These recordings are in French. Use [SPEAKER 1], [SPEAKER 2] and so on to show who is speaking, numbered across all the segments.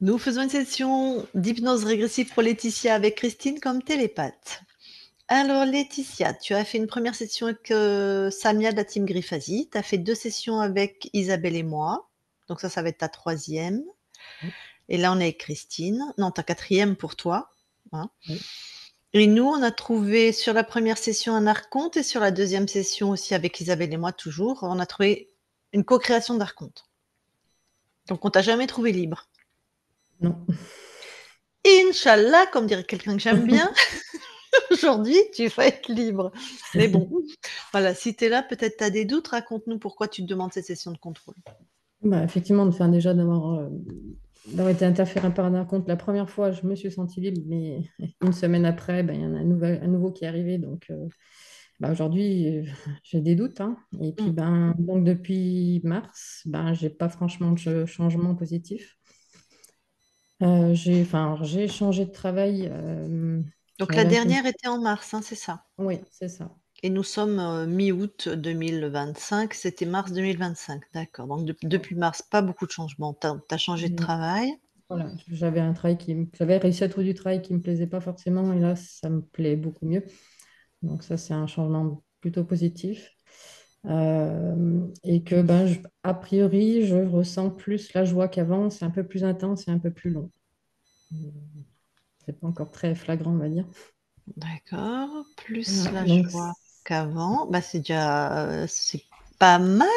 [SPEAKER 1] Nous faisons une session d'hypnose régressive pour Laetitia avec Christine comme télépathe. Alors Laetitia, tu as fait une première session avec, Samia de la team Griffasie. Tu as fait 2 sessions avec Isabelle et moi. Donc ça va être ta troisième.
[SPEAKER 2] Oui,
[SPEAKER 1] Et là, on est avec Christine. Non, ta quatrième pour toi, hein.
[SPEAKER 2] oui.
[SPEAKER 1] Et nous, on a trouvé sur la première session un archonte et sur la deuxième session aussi avec Isabelle et moi toujours, on a trouvé une co-création d'archonte. Donc on t'a jamais trouvé libre.
[SPEAKER 2] Non.
[SPEAKER 1] Inch'Allah, comme dirait quelqu'un que j'aime bien, aujourd'hui, tu vas être libre. Mais bon, voilà, si tu es là, peut-être tu as des doutes, raconte-nous pourquoi tu te demandes cette session de contrôle.
[SPEAKER 2] Bah, effectivement, déjà d'avoir été interféré par un compte la première fois, je me suis sentie libre, mais une semaine après, ben, il y en a un nouveau qui est arrivé. Donc aujourd'hui, j'ai des doutes, hein. Et puis
[SPEAKER 1] Mmh.
[SPEAKER 2] donc depuis mars, j'ai pas franchement de changement positif. J'ai changé de travail.
[SPEAKER 1] Donc la
[SPEAKER 2] J'avais un
[SPEAKER 1] dernière
[SPEAKER 2] contrat.
[SPEAKER 1] était en mars, hein, c'est ça?
[SPEAKER 2] Oui, c'est ça.
[SPEAKER 1] Et nous sommes, mi-août 2025, c'était mars 2025, d'accord. Donc depuis mars, pas beaucoup de changements. Tu as changé de
[SPEAKER 2] Non.
[SPEAKER 1] travail?
[SPEAKER 2] Voilà, j'avais un travail j'avais réussi à trouver du travail qui me plaisait pas forcément, et là, ça me plaît beaucoup mieux. Donc ça, c'est un changement plutôt positif. Et que a priori, je ressens plus la joie qu'avant. C'est un peu plus intense et un peu plus long. C'est pas encore très flagrant, on va dire.
[SPEAKER 1] D'accord, plus
[SPEAKER 2] Voilà,
[SPEAKER 1] la joie qu'avant. Bah, c'est pas mal,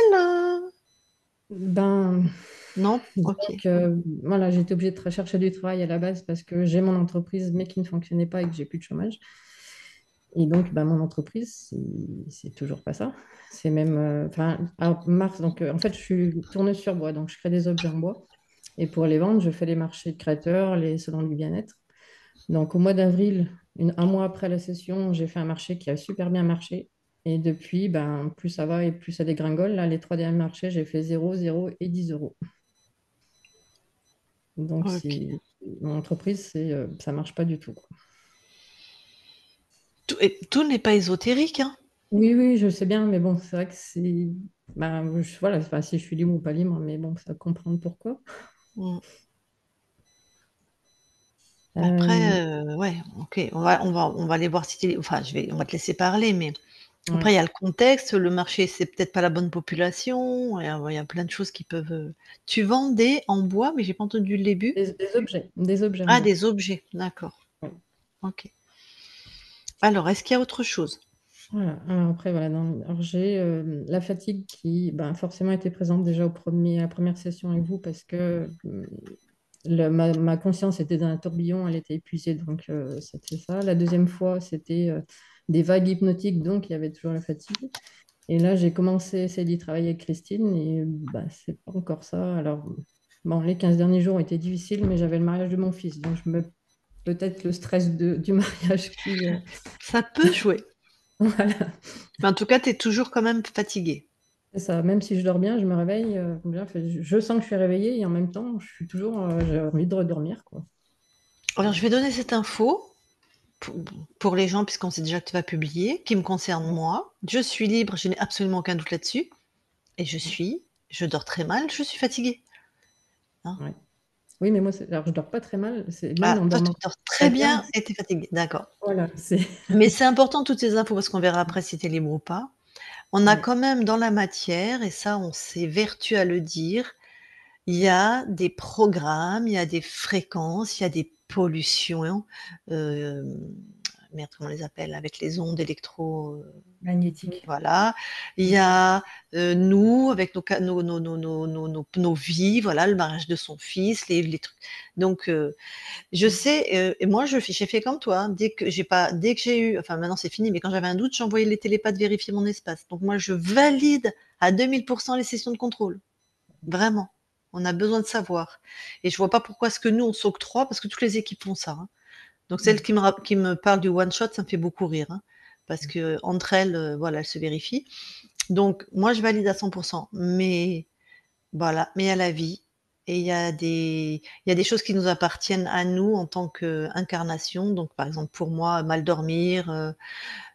[SPEAKER 2] ben,
[SPEAKER 1] non? OK.
[SPEAKER 2] donc, voilà, j'ai été obligée de chercher du travail à la base parce que j'ai mon entreprise, mais qui ne fonctionnait pas et que j'ai plus de chômage. Et donc, mon entreprise, c'est toujours pas ça. C'est même, alors, mars, donc en fait, je suis tourneuse sur bois, donc je crée des objets en bois. Et pour les vendre, je fais les marchés de créateurs, les salons du bien-être. Donc, au mois d'avril, un mois après la session, j'ai fait un marché qui a super bien marché. Et depuis, plus ça va et plus ça dégringole. Là, les 3 derniers marchés, j'ai fait 0, 0 et 10 euros. Donc,
[SPEAKER 1] OK.
[SPEAKER 2] mon entreprise, ça marche pas du tout, quoi.
[SPEAKER 1] Tout n'est pas ésotérique, hein.
[SPEAKER 2] Oui, oui, je sais bien, mais bon, c'est vrai que voilà, enfin, si je suis libre ou pas libre, mais bon, ça comprendre pourquoi.
[SPEAKER 1] Mmh.
[SPEAKER 2] Euh,
[SPEAKER 1] Après, ouais, OK, on va aller voir si tu enfin, on va te laisser parler, mais après
[SPEAKER 2] ouais.
[SPEAKER 1] il y a le contexte, le marché, c'est peut-être pas la bonne population, il y a plein de choses qui peuvent, tu vends des en bois, mais j'ai pas entendu le début.
[SPEAKER 2] Des objets en
[SPEAKER 1] Ah,
[SPEAKER 2] bois.
[SPEAKER 1] des objets, d'accord.
[SPEAKER 2] Ouais.
[SPEAKER 1] OK. Alors, est-ce qu'il y a autre chose?
[SPEAKER 2] Voilà. Alors après, voilà, alors j'ai la fatigue qui, forcément était présente déjà à la première session avec vous parce que ma conscience était dans un tourbillon, elle était épuisée, donc c'était ça. La deuxième fois, c'était des vagues hypnotiques, donc il y avait toujours la fatigue. Et là, j'ai commencé à essayer d'y travailler avec Christine et c'est pas encore ça. Alors, bon, les 15 derniers jours ont été difficiles, mais j'avais le mariage de mon fils, donc peut-être le stress du mariage qui.
[SPEAKER 1] Ça peut jouer,
[SPEAKER 2] Voilà,
[SPEAKER 1] mais en tout cas, tu es toujours quand même fatiguée.
[SPEAKER 2] c'est ça. Même si je dors bien, je me réveille. Je sens que je suis réveillée et en même temps, j'ai envie de redormir, quoi.
[SPEAKER 1] Alors, je vais donner cette info pour pour les gens, puisqu'on sait déjà que tu vas publier, qui me concerne
[SPEAKER 2] Ouais,
[SPEAKER 1] moi. Je suis libre, je n'ai absolument aucun doute là-dessus et
[SPEAKER 2] ouais,
[SPEAKER 1] je dors très mal, je suis fatiguée, hein.
[SPEAKER 2] ouais. Oui, mais moi, alors je dors pas très mal. C'est même
[SPEAKER 1] Ah,
[SPEAKER 2] en
[SPEAKER 1] toi, tu
[SPEAKER 2] dormant
[SPEAKER 1] dors très
[SPEAKER 2] très bien.
[SPEAKER 1] bien et tu es fatiguée, d'accord.
[SPEAKER 2] Voilà, c'est.
[SPEAKER 1] Mais c'est important toutes ces infos parce qu'on verra après si tu es libre ou pas. On a
[SPEAKER 2] Ouais.
[SPEAKER 1] quand même dans la matière, et ça, on s'évertue à le dire, il y a des programmes, il y a des fréquences, il y a des pollutions, hem, merde, comment on les appelle? Avec les ondes électro,
[SPEAKER 2] Magnétique.
[SPEAKER 1] voilà. Il y a, nous avec nos vies, voilà, le mariage de son fils, les trucs donc je sais, et moi j'ai fait comme toi, hein, dès que j'ai eu enfin maintenant c'est fini, mais quand j'avais un doute, j'envoyais les télépathes vérifier mon espace. Donc moi je valide à 2000 les sessions de contrôle. Vraiment. On a besoin de savoir et je vois pas pourquoi est-ce que nous on s'octroie parce que toutes les équipes font ça, hein. Donc celle
[SPEAKER 2] Ouais.
[SPEAKER 1] qui me parle du one shot, ça me fait beaucoup rire, hein, parce qu'entre elles, voilà, elles se vérifient. Donc moi je valide à 100, mais voilà, mais il y a la vie et il y a des choses qui nous appartiennent à nous en tant qu'incarnation. Donc par exemple pour moi, mal dormir,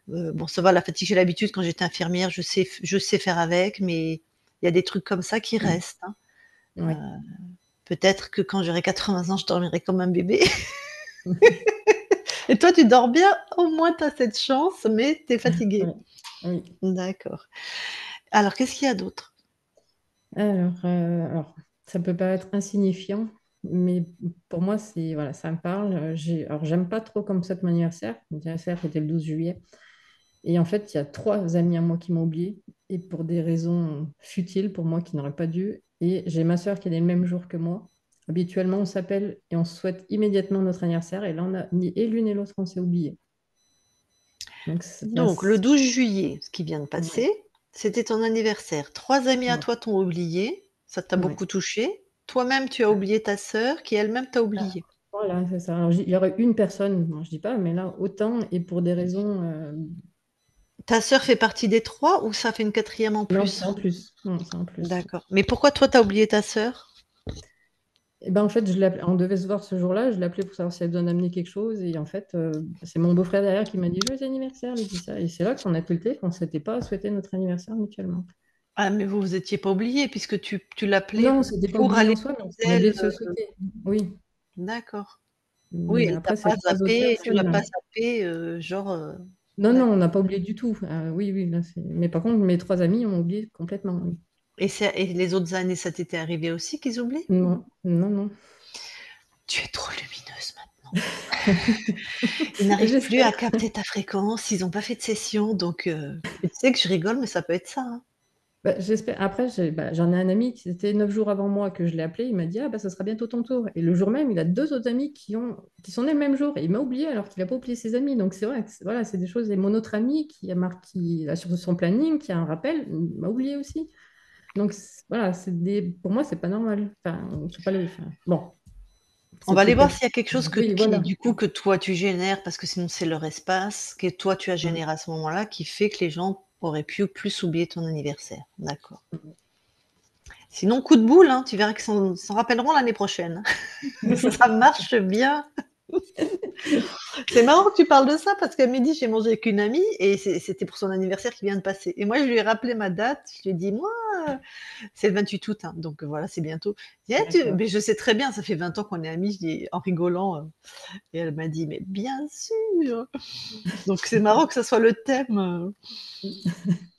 [SPEAKER 1] bon ça va, la fatigue, j'ai l'habitude quand j'étais infirmière, je sais faire avec, mais il y a des trucs comme ça qui restent, hein.
[SPEAKER 2] Ouais.
[SPEAKER 1] Peut-être que quand j'aurai 80 ans, je dormirai comme un bébé. Et toi, tu dors bien? Au moins, tu as cette chance, mais tu es fatiguée.
[SPEAKER 2] Ouais, oui.
[SPEAKER 1] D'accord. Alors, qu'est-ce qu'il y a d'autre?
[SPEAKER 2] Alors, ça peut paraître insignifiant, mais pour moi, c'est, voilà, ça me parle. Alors, j'aime pas trop comme ça de mon anniversaire. Mon anniversaire était le 12 juillet. Et en fait, il y a trois amis à moi qui m'ont oublié, et pour des raisons futiles pour moi qui n'auraient pas dû. Et j'ai ma sœur qui est née le même jour que moi. Habituellement, on s'appelle et on se souhaite immédiatement notre anniversaire. Et là, on a ni et l'une et l'autre, on s'est oublié. Donc,
[SPEAKER 1] Donc, le 12 juillet, ce qui vient de passer,
[SPEAKER 2] ouais,
[SPEAKER 1] c'était ton anniversaire. 3 amis à
[SPEAKER 2] ouais,
[SPEAKER 1] toi t'ont oublié, ça t'a
[SPEAKER 2] ouais.
[SPEAKER 1] beaucoup touché. Toi-même, tu as oublié ta sœur qui elle-même t'a oublié.
[SPEAKER 2] Voilà, c'est ça. Alors, il y aurait une personne, bon, je dis pas, mais là, autant, et pour des raisons.
[SPEAKER 1] Ta sœur fait partie des 3 ou ça fait une quatrième en
[SPEAKER 2] Non, c'est
[SPEAKER 1] plus?
[SPEAKER 2] en plus. Non, c'est en plus.
[SPEAKER 1] D'accord. Mais pourquoi toi, t'as oublié ta sœur?
[SPEAKER 2] Et ben, en fait, on devait se voir ce jour-là. Je l'ai appelé pour savoir si elle besoin d'amener quelque chose. Et en fait, c'est mon beau-frère derrière qui m'a dit joyeux anniversaire, Laetitia. Et c'est là qu'on a tilté qu'on ne s'était pas souhaité notre anniversaire mutuellement.
[SPEAKER 1] Ah, mais vous étiez pas oubliés puisque tu l'appelais
[SPEAKER 2] Non, c'était pas
[SPEAKER 1] pour
[SPEAKER 2] oublié
[SPEAKER 1] aller
[SPEAKER 2] en soi, mais on a
[SPEAKER 1] chez elle.
[SPEAKER 2] oublié de se souhaiter. Oui.
[SPEAKER 1] D'accord. Oui,
[SPEAKER 2] Mais
[SPEAKER 1] elle t'a
[SPEAKER 2] après,
[SPEAKER 1] pas
[SPEAKER 2] ces trois autres
[SPEAKER 1] zappé, tu l'as pas
[SPEAKER 2] personnes.
[SPEAKER 1] zappé,
[SPEAKER 2] Non, non,
[SPEAKER 1] d'accord.
[SPEAKER 2] on n'a pas oublié du tout. Oui, oui. Là, mais par contre, mes trois amis ont oublié complètement. Oui.
[SPEAKER 1] Et les autres années, ça t'était arrivé aussi qu'ils oublient?
[SPEAKER 2] Non, non, non.
[SPEAKER 1] Tu es trop lumineuse maintenant. Ils n'arrivent plus
[SPEAKER 2] J'espère.
[SPEAKER 1] à capter ta fréquence, ils ont pas fait de session, donc tu sais que je rigole, mais ça peut être ça, hein.
[SPEAKER 2] Bah, j'espère. Après, j'en ai un ami qui c'était 9 jours avant moi que je l'ai appelé. Il m'a dit, ah bah ça sera bientôt ton tour. Et le jour même, il a deux autres amis qui sont nés le même jour. Et il m'a oublié alors qu'il n'a pas oublié ses amis. Donc c'est vrai que voilà, c'est des choses. Et mon autre ami qui a marqué sur son planning, qui a un rappel, il m'a oublié aussi. Donc voilà, pour moi, c'est pas normal. Enfin, c'est pas bon,
[SPEAKER 1] On
[SPEAKER 2] c'est
[SPEAKER 1] va aller voir
[SPEAKER 2] peut-être.
[SPEAKER 1] s'il y a quelque chose
[SPEAKER 2] Oui,
[SPEAKER 1] qui,
[SPEAKER 2] voilà.
[SPEAKER 1] du coup, que toi tu génères, parce que sinon c'est leur espace, que toi tu as
[SPEAKER 2] Mm.
[SPEAKER 1] généré à ce moment-là, qui fait que les gens auraient pu plus oublier ton anniversaire. D'accord. Sinon, coup de boule, hein, tu verras qu'ils s'en rappelleront l'année prochaine. Ça marche bien. C'est marrant que tu parles de ça parce qu'à midi, j'ai mangé avec une amie et c'était pour son anniversaire qui vient de passer. Et moi, je lui ai rappelé ma date. Je lui ai dit, moi, c'est le 28 août, hein, donc voilà, c'est bientôt. Je dis, ah,
[SPEAKER 2] D'accord.
[SPEAKER 1] mais je sais très bien, ça fait 20 ans qu'on est amis, je dis, en rigolant. Et elle m'a dit, mais bien sûr. Donc c'est marrant que ça soit le thème.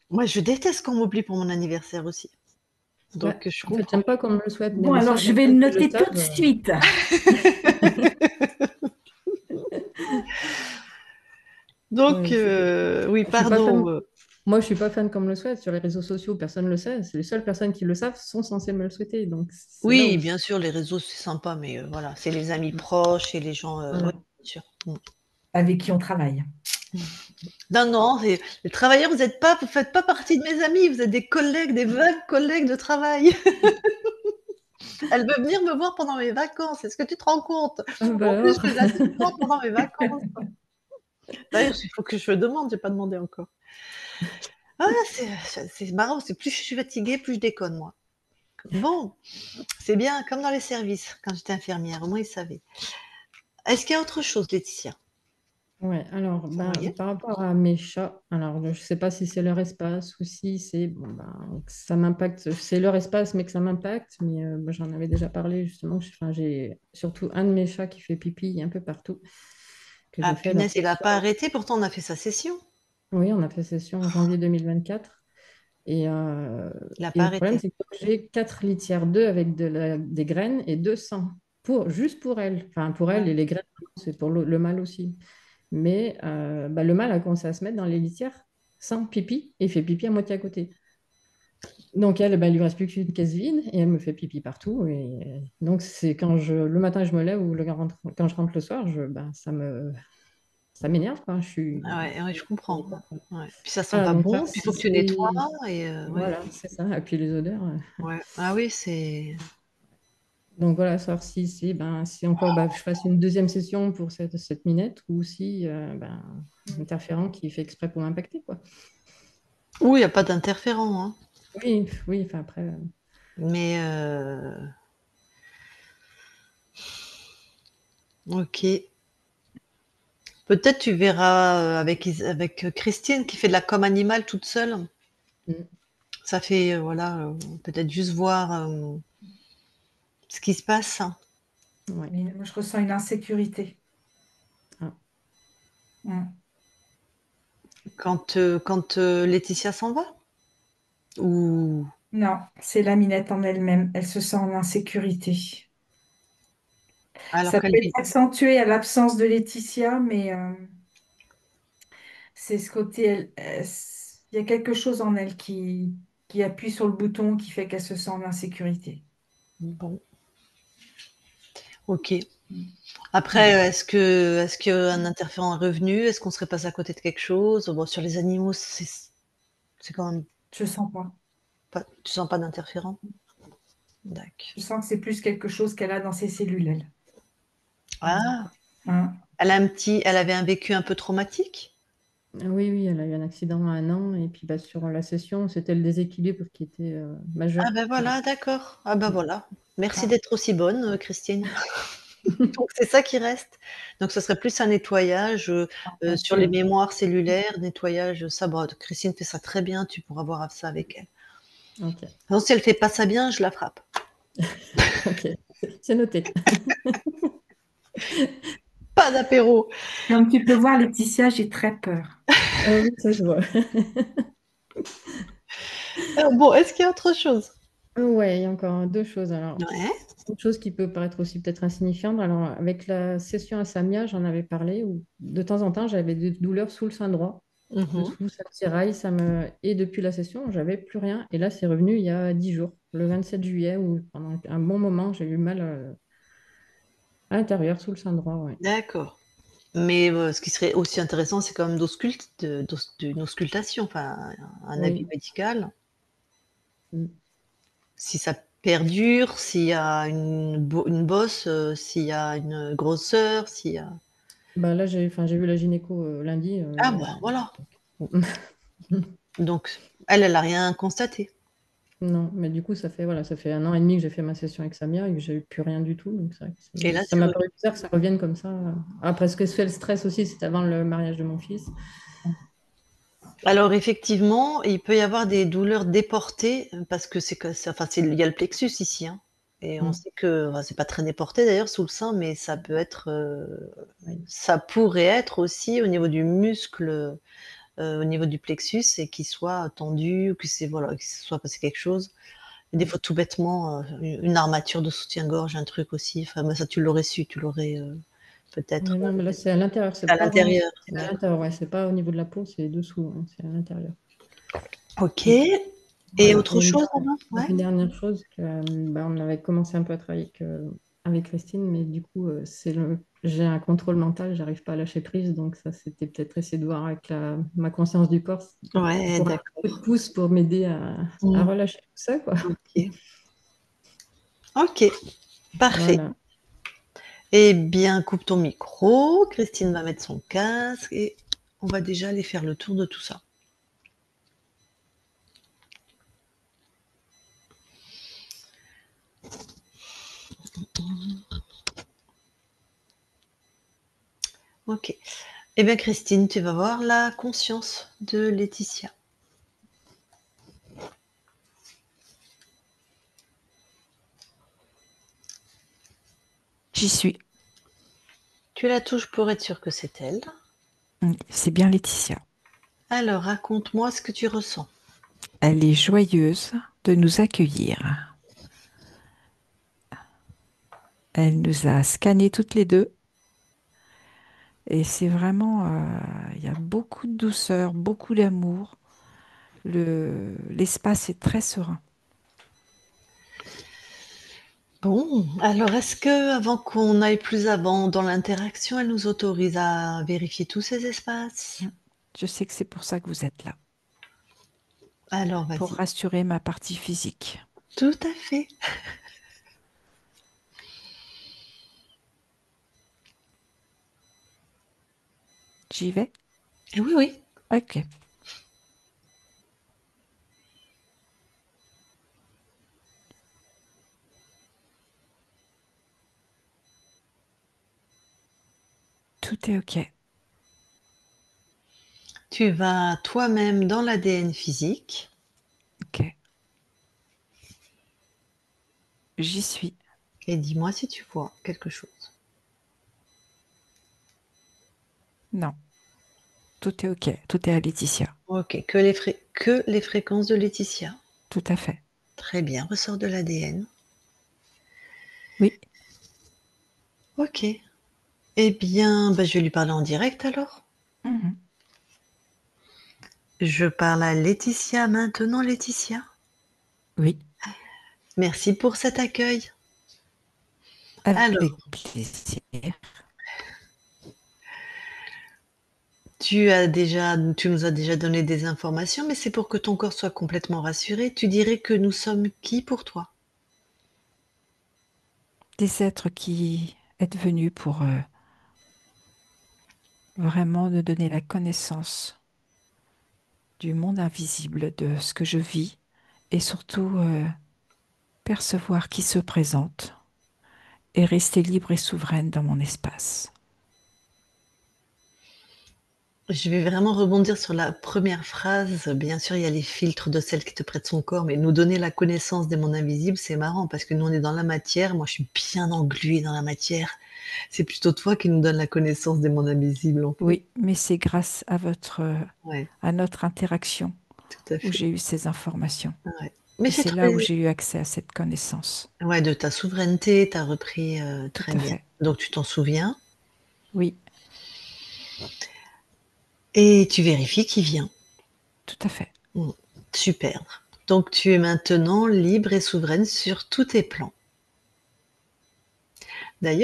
[SPEAKER 1] Moi, je déteste qu'on m'oublie pour mon anniversaire aussi.
[SPEAKER 2] Bah,
[SPEAKER 1] Donc je
[SPEAKER 2] en fait, j'aime
[SPEAKER 1] comprends.
[SPEAKER 2] pas qu'on me le souhaite, mais
[SPEAKER 3] Bon,
[SPEAKER 2] les
[SPEAKER 3] alors
[SPEAKER 2] seules
[SPEAKER 3] je vais le
[SPEAKER 2] personnes qui le
[SPEAKER 3] noter tout
[SPEAKER 2] savent.
[SPEAKER 3] de suite.
[SPEAKER 1] Donc,
[SPEAKER 2] Ouais,
[SPEAKER 1] oui,
[SPEAKER 2] je suis pas
[SPEAKER 1] pardon.
[SPEAKER 2] fan. Moi, je suis pas fan qu'on me le souhaite. Sur les réseaux sociaux, personne ne le sait. C'est les seules personnes qui le savent sont censées me le souhaiter. Donc, c'est là
[SPEAKER 1] Oui,
[SPEAKER 2] où.
[SPEAKER 1] bien sûr, les réseaux, c'est sympa, mais voilà, c'est les amis proches et les gens. Oui,
[SPEAKER 2] Voilà.
[SPEAKER 1] bien sûr. Mm.
[SPEAKER 3] Avec qui on travaille.
[SPEAKER 1] Non, non, les travailleurs, vous faites pas partie de mes amis, vous êtes des collègues, des vagues collègues de travail. Elle veut venir me voir pendant mes vacances. Est-ce que tu te rends compte?
[SPEAKER 2] Ah, bah
[SPEAKER 1] En plus,
[SPEAKER 2] alors.
[SPEAKER 1] je fais de l'assistance pendant mes vacances. D'ailleurs, il faut que je demande, j'ai pas demandé encore. Ah, c'est marrant, c'est plus je suis fatiguée, plus je déconne, moi. Bon, c'est bien, comme dans les services, quand j'étais infirmière, au moins ils savaient. Est-ce qu'il y a autre chose, Laetitia?
[SPEAKER 2] Ouais, alors, ben,
[SPEAKER 1] Oui.
[SPEAKER 2] par rapport à mes chats, alors, je sais pas si c'est leur espace ou si c'est. Bon, ben, que ça m'impacte. C'est leur espace, mais que ça m'impacte. Mais moi, j'en avais déjà parlé, justement. Enfin, j'ai surtout un de mes chats qui fait pipi un peu partout, que
[SPEAKER 1] Ah
[SPEAKER 2] j'ai fait la
[SPEAKER 1] punaise, il a pas
[SPEAKER 2] session.
[SPEAKER 1] arrêté, pourtant on a fait sa session.
[SPEAKER 2] Oui, on a fait session en janvier 2024. Et, euh,
[SPEAKER 1] Il a
[SPEAKER 2] et
[SPEAKER 1] pas
[SPEAKER 2] le problème,
[SPEAKER 1] arrêté.
[SPEAKER 2] c'est que j'ai 4 litières, deux avec des graines et deux sans. Juste pour elle. Enfin, pour elle,
[SPEAKER 1] Ouais.
[SPEAKER 2] et les graines, c'est pour le mâle aussi. Mais bah, le mâle a commencé à se mettre dans les litières sans pipi et il fait pipi à moitié à côté. Donc elle, bah, il lui reste plus qu'une caisse vide et elle me fait pipi partout. Et donc c'est le matin je me lève ou quand je rentre le soir, bah, ça m'énerve, quoi. Je suis.
[SPEAKER 1] Ah ouais, ouais, je comprends. Ouais. Puis ça sent
[SPEAKER 2] Voilà,
[SPEAKER 1] pas
[SPEAKER 2] donc
[SPEAKER 1] bon,
[SPEAKER 2] ça,
[SPEAKER 1] puis il
[SPEAKER 2] si
[SPEAKER 1] faut que tu nettoies
[SPEAKER 2] c'est.
[SPEAKER 1] et ouais,
[SPEAKER 2] Voilà, c'est ça. Et puis les odeurs.
[SPEAKER 1] ouais. Ah oui, c'est
[SPEAKER 2] Donc voilà, savoir si encore bah, je fasse une deuxième session pour cette minette ou si ben, un interférent qui fait exprès pour m'impacter, quoi.
[SPEAKER 1] oui, il y a pas d'interférent, hein.
[SPEAKER 2] Oui, oui, enfin après.
[SPEAKER 1] Mais OK. Peut-être tu verras, avec Christine qui fait de la com animale toute seule.
[SPEAKER 2] Mm.
[SPEAKER 1] Ça fait, voilà, peut-être juste voir, ce qui se passe
[SPEAKER 2] Ouais.
[SPEAKER 3] Mais moi, je ressens une insécurité.
[SPEAKER 2] Ah.
[SPEAKER 3] Mm.
[SPEAKER 1] quand Laetitia s'en va? Ou
[SPEAKER 3] Non, c'est la Minette en elle-même. Elle se sent en insécurité.
[SPEAKER 1] alors
[SPEAKER 3] Ça peut
[SPEAKER 1] qu'elle
[SPEAKER 3] être
[SPEAKER 1] vit.
[SPEAKER 3] accentué à l'absence de Laetitia, mais c'est ce côté, il y a quelque chose en elle qui appuie sur le bouton qui fait qu'elle se sent en insécurité.
[SPEAKER 1] Bon, ok.
[SPEAKER 3] Mm.
[SPEAKER 1] Après,
[SPEAKER 3] Voilà.
[SPEAKER 1] est-ce qu'un interférent est revenu? Est-ce qu'on serait passé à côté de quelque chose? Bon, sur les animaux, c'est quand même
[SPEAKER 3] Je sens pas.
[SPEAKER 1] pas. Tu sens pas d'interférent? D'accord.
[SPEAKER 3] Je sens que c'est plus quelque chose qu'elle a dans ses cellules, elle. Mm.
[SPEAKER 1] Ah,
[SPEAKER 3] Hein.
[SPEAKER 1] elle avait un vécu un peu traumatique?
[SPEAKER 2] Oui, oui, elle a eu un accident à 1 an et puis bah, sur la session, c'était le déséquilibre qui était
[SPEAKER 1] Ah
[SPEAKER 2] majeur.
[SPEAKER 1] ben voilà, d'accord. Ah ben voilà. Merci
[SPEAKER 3] Ah,
[SPEAKER 1] d'être aussi bonne, Christine. Donc c'est ça qui reste. Donc ce serait plus un nettoyage,
[SPEAKER 3] bien
[SPEAKER 1] sur les
[SPEAKER 3] sûr.
[SPEAKER 1] mémoires cellulaires, nettoyage, ça, bah, Christine fait ça très bien, tu pourras voir ça avec elle.
[SPEAKER 2] Ok,
[SPEAKER 1] Non, si elle fait pas ça bien, je la frappe.
[SPEAKER 2] ok, c'est noté.
[SPEAKER 1] Pas d'apéro.
[SPEAKER 3] Comme tu peux voir, Laetitia, j'ai très peur.
[SPEAKER 2] Oui, ça je vois.
[SPEAKER 1] Bon, est-ce qu'il y a autre chose?
[SPEAKER 2] Ouais, il y a encore 2 choses. Alors,
[SPEAKER 1] Ouais.
[SPEAKER 2] une chose qui peut paraître aussi peut-être insignifiante. Alors, avec la session à Samia, j'en avais parlé, où de temps en temps, j'avais des douleurs sous le sein droit.
[SPEAKER 1] Mmh.
[SPEAKER 2] Dessous, ça me tiraille, Et depuis la session, j'avais plus rien. Et là, c'est revenu il y a 10 jours, le 27 juillet, où pendant un bon moment, j'ai eu mal à l'intérieur, sous le sein droit, ouais.
[SPEAKER 1] D'accord. Mais, ce qui serait aussi intéressant, c'est quand même d'une auscultation, enfin un avis
[SPEAKER 2] Oui.
[SPEAKER 1] médical.
[SPEAKER 2] Mm.
[SPEAKER 1] Si ça perdure, s'il y a une bosse, s'il y a une grosseur, s'il y a
[SPEAKER 2] Bah là, j'ai vu la gynéco lundi.
[SPEAKER 1] ah bah, voilà.
[SPEAKER 2] Bon.
[SPEAKER 1] Donc elle a rien constaté
[SPEAKER 2] Non, mais du coup, ça fait 1 an et demi que j'ai fait ma session avec Samia et que j'ai eu plus rien du tout. Donc c'est vrai que
[SPEAKER 1] et là,
[SPEAKER 2] ça
[SPEAKER 1] c'est
[SPEAKER 2] m'a
[SPEAKER 1] re
[SPEAKER 2] paru bizarre que ça revienne comme ça. Après, ce que fait le stress aussi, c'est avant le mariage de mon fils.
[SPEAKER 1] alors effectivement, il peut y avoir des douleurs déportées, parce que c'est il y a le plexus ici, hein, et on
[SPEAKER 2] Mm.
[SPEAKER 1] sait que enfin, c'est pas très déporté d'ailleurs sous le sein, mais ça peut être,
[SPEAKER 2] Oui.
[SPEAKER 1] ça pourrait être aussi au niveau du muscle, au niveau du plexus et qu'il soit tendu ou que c'est voilà, qu'il se soit passé quelque chose. Et des
[SPEAKER 2] Mm.
[SPEAKER 1] fois tout bêtement, une armature de soutien-gorge, un truc aussi, enfin, mais ça tu l'aurais su, tu l'aurais, peut-être,
[SPEAKER 2] Ouais, non, mais là, c'est à l'intérieur, c'est
[SPEAKER 1] à
[SPEAKER 2] pas vraiment.
[SPEAKER 1] l'intérieur.
[SPEAKER 2] C'est à
[SPEAKER 1] D'accord.
[SPEAKER 2] l'intérieur, ouais, c'est pas au niveau de la peau, c'est dessous, hein, c'est à l'intérieur.
[SPEAKER 1] OK,
[SPEAKER 2] Mm.
[SPEAKER 1] et
[SPEAKER 2] Voilà.
[SPEAKER 1] autre chose avant? Ouais?
[SPEAKER 2] Une dernière chose, on avait commencé un peu à travailler avec Christine, mais du coup, j'ai un contrôle mental, j'arrive pas à lâcher prise, donc ça, c'était peut-être essayer de voir avec ma conscience du corps
[SPEAKER 1] Ouais,
[SPEAKER 2] pour un coup de
[SPEAKER 1] d'accord.
[SPEAKER 2] pouce pour m'aider à
[SPEAKER 1] Mmh.
[SPEAKER 2] relâcher tout ça, quoi.
[SPEAKER 1] OK. OK, parfait.
[SPEAKER 2] Voilà.
[SPEAKER 1] Eh bien, coupe ton micro, Christine va mettre son casque et on va déjà aller faire le tour de tout ça. OK. Eh bien, Christine, tu vas voir la conscience de Laetitia.
[SPEAKER 4] J'y suis.
[SPEAKER 1] Tu la touches pour être sûre que c'est elle.
[SPEAKER 4] C'est bien Laetitia.
[SPEAKER 1] Alors, raconte-moi ce que tu ressens.
[SPEAKER 4] Elle est joyeuse de nous accueillir. Elle nous a scannés toutes les deux. Et c'est vraiment, il y a beaucoup de douceur, beaucoup d'amour. L'espace est très serein.
[SPEAKER 1] Bon, alors est-ce que, avant qu'on aille plus avant dans l'interaction, elle nous autorise à vérifier tous ces espaces?
[SPEAKER 4] Je sais que c'est pour ça que vous êtes là,
[SPEAKER 1] Alors,
[SPEAKER 4] pour
[SPEAKER 1] vas-y.
[SPEAKER 4] rassurer ma partie physique.
[SPEAKER 1] Tout à fait.
[SPEAKER 4] J'y vais?
[SPEAKER 1] Oui, oui.
[SPEAKER 4] Ok. Tout est ok.
[SPEAKER 1] Tu vas toi-même dans l'ADN physique.
[SPEAKER 4] Ok. J'y suis.
[SPEAKER 1] Et dis-moi si tu vois quelque chose.
[SPEAKER 4] Non, tout est OK. Tout est à Laetitia.
[SPEAKER 1] Ok, que les fréquences de Laetitia.
[SPEAKER 4] Tout à fait.
[SPEAKER 1] Très bien, ressort de l'ADN.
[SPEAKER 4] Oui.
[SPEAKER 1] Ok. Eh bien, bah, je vais lui parler en direct alors.
[SPEAKER 4] Mhm.
[SPEAKER 1] Je parle à Laetitia maintenant, Laetitia.
[SPEAKER 4] Oui,
[SPEAKER 1] Merci pour cet accueil.
[SPEAKER 4] avec
[SPEAKER 1] Alors,
[SPEAKER 4] plaisir.
[SPEAKER 1] tu nous as déjà donné des informations, mais c'est pour que ton corps soit complètement rassuré. Tu dirais que nous sommes qui pour toi?
[SPEAKER 4] Des êtres qui êtes venus pour vraiment nous donner la connaissance du monde invisible, de ce que je vis, et surtout percevoir qui se présente et rester libre et souveraine dans mon espace.
[SPEAKER 1] Je vais vraiment rebondir sur la première phrase. Bien sûr, il y a les filtres de celle qui te prête son corps, mais nous donner la connaissance des mondes invisibles, c'est marrant parce que nous, on est dans la matière. Moi, je suis bien engluée dans la matière. C'est plutôt toi qui nous donne la connaissance des mondes invisibles, en fait.
[SPEAKER 4] Oui, mais c'est grâce à
[SPEAKER 1] Ouais,
[SPEAKER 4] à notre interaction
[SPEAKER 1] tout à
[SPEAKER 4] où
[SPEAKER 1] fait.
[SPEAKER 4] j'ai eu ces informations.
[SPEAKER 1] Ouais. Mais
[SPEAKER 4] Et
[SPEAKER 1] j'ai
[SPEAKER 4] c'est là où
[SPEAKER 1] trouvé,
[SPEAKER 4] j'ai eu accès à cette connaissance.
[SPEAKER 1] ouais, de ta souveraineté, tu as repris
[SPEAKER 4] Tout
[SPEAKER 1] très
[SPEAKER 4] à
[SPEAKER 1] bien.
[SPEAKER 4] fait.
[SPEAKER 1] Donc, tu t'en souviens
[SPEAKER 4] Oui,
[SPEAKER 1] et tu vérifies qui vient.
[SPEAKER 4] tout à fait.
[SPEAKER 1] Mm. Super. Donc, tu es maintenant libre et souveraine sur tous tes plans.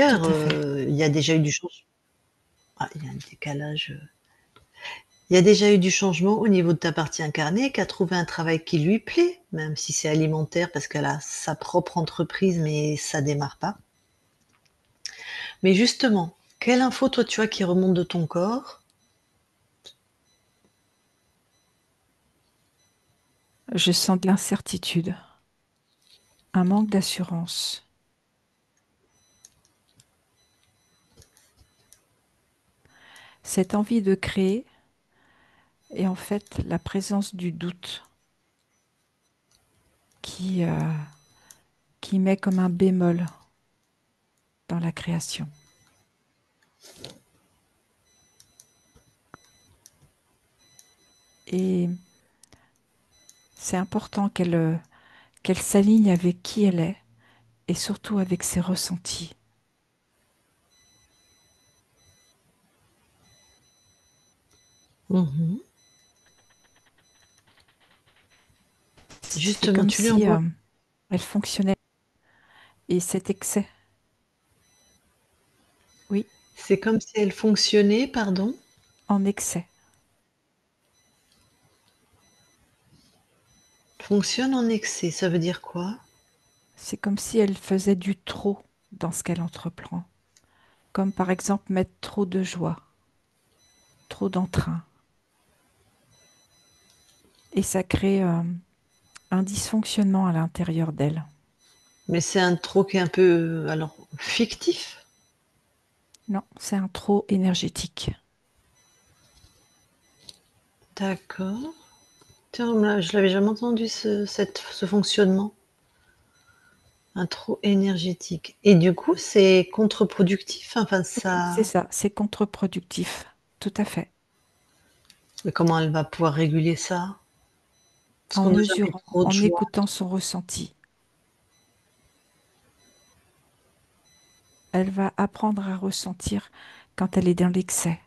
[SPEAKER 4] Tout
[SPEAKER 1] D'ailleurs,
[SPEAKER 4] à fait.
[SPEAKER 1] il y a déjà eu du changement. Ah, il y a un décalage. Il y a déjà eu du changement au niveau de ta partie incarnée, qui a trouvé un travail qui lui plaît, même si c'est alimentaire parce qu'elle a sa propre entreprise, mais ça démarre pas. Mais justement, quelle info toi tu as qui remonte de ton corps?
[SPEAKER 4] Je sens de l'incertitude, un manque d'assurance, cette envie de créer et en fait la présence du doute qui, euh, qui met comme un bémol dans la création. Et c'est important qu'elle s'aligne avec qui elle est et surtout avec ses ressentis.
[SPEAKER 1] Mhm.
[SPEAKER 4] C'est
[SPEAKER 1] Justement,
[SPEAKER 4] comme
[SPEAKER 1] tu lui
[SPEAKER 4] si
[SPEAKER 1] envoies.
[SPEAKER 4] elle fonctionnait. Et cet excès, oui,
[SPEAKER 1] C'est comme si elle fonctionnait, pardon.
[SPEAKER 4] en excès.
[SPEAKER 1] Fonctionne en excès, ça veut dire quoi?
[SPEAKER 4] C'est comme si elle faisait du trop dans ce qu'elle entreprend. Comme par exemple mettre trop de joie, trop d'entrain. Et ça crée un dysfonctionnement à l'intérieur d'elle.
[SPEAKER 1] Mais c'est un trop qui est un peu, alors, fictif.
[SPEAKER 4] Non, c'est un trop énergétique.
[SPEAKER 1] D'accord. Tiens, là, je l'avais jamais entendu ce fonctionnement. Un trop énergétique. Et du coup, c'est contre-productif. Enfin,
[SPEAKER 4] Oui, c'est
[SPEAKER 1] ça.
[SPEAKER 4] ça, c'est contre-productif. Tout à fait.
[SPEAKER 1] Mais comment elle va pouvoir réguler ça? Parce
[SPEAKER 4] En
[SPEAKER 1] qu'on n'a jamais
[SPEAKER 4] mesurant,
[SPEAKER 1] trop de
[SPEAKER 4] en
[SPEAKER 1] joie.
[SPEAKER 4] écoutant son ressenti, elle va apprendre à ressentir quand elle est dans l'excès.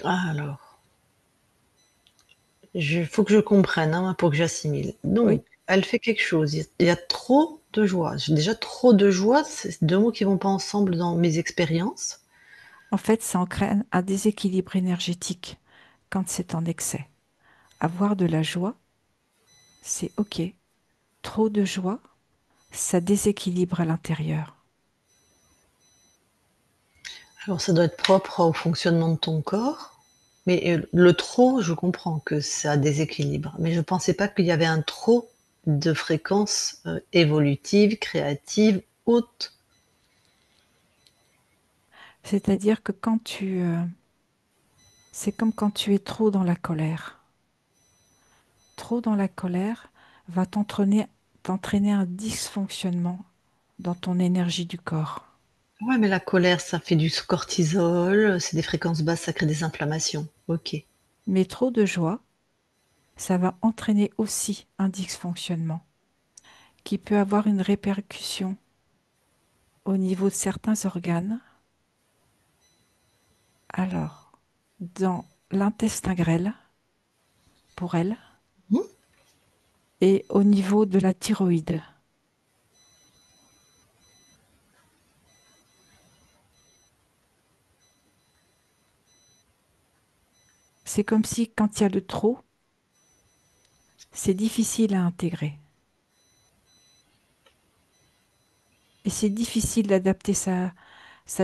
[SPEAKER 1] Ah, alors, il faut que je comprenne hein, pour que j'assimile.
[SPEAKER 4] Oui,
[SPEAKER 1] Donc, elle fait quelque chose. Il y a trop de joie. J'ai déjà trop de joie. C'est deux mots qui vont pas ensemble dans mes expériences.
[SPEAKER 4] en fait, ça entraîne un déséquilibre énergétique quand c'est en excès. Avoir de la joie, c'est OK. Trop de joie, ça déséquilibre à l'intérieur.
[SPEAKER 1] Alors, ça doit être propre au fonctionnement de ton corps. Mais le trop, je comprends que ça déséquilibre. Mais je pensais pas qu'il y avait un trop de fréquences évolutives, créatives, hautes.
[SPEAKER 4] C'est-à-dire que c'est comme quand tu es trop dans la colère. Trop dans la colère, va t'entraîner un dysfonctionnement dans ton énergie du corps.
[SPEAKER 1] Ouais, mais la colère, ça fait du cortisol, c'est des fréquences basses, ça crée des inflammations. Ok.
[SPEAKER 4] Mais trop de joie, ça va entraîner aussi un dysfonctionnement qui peut avoir une répercussion au niveau de certains organes. Alors, dans l'intestin grêle, pour elle,
[SPEAKER 1] Mhm.
[SPEAKER 4] et au niveau de la thyroïde. C'est comme si quand il y a le trop, c'est difficile à intégrer. Et c'est difficile d'adapter sa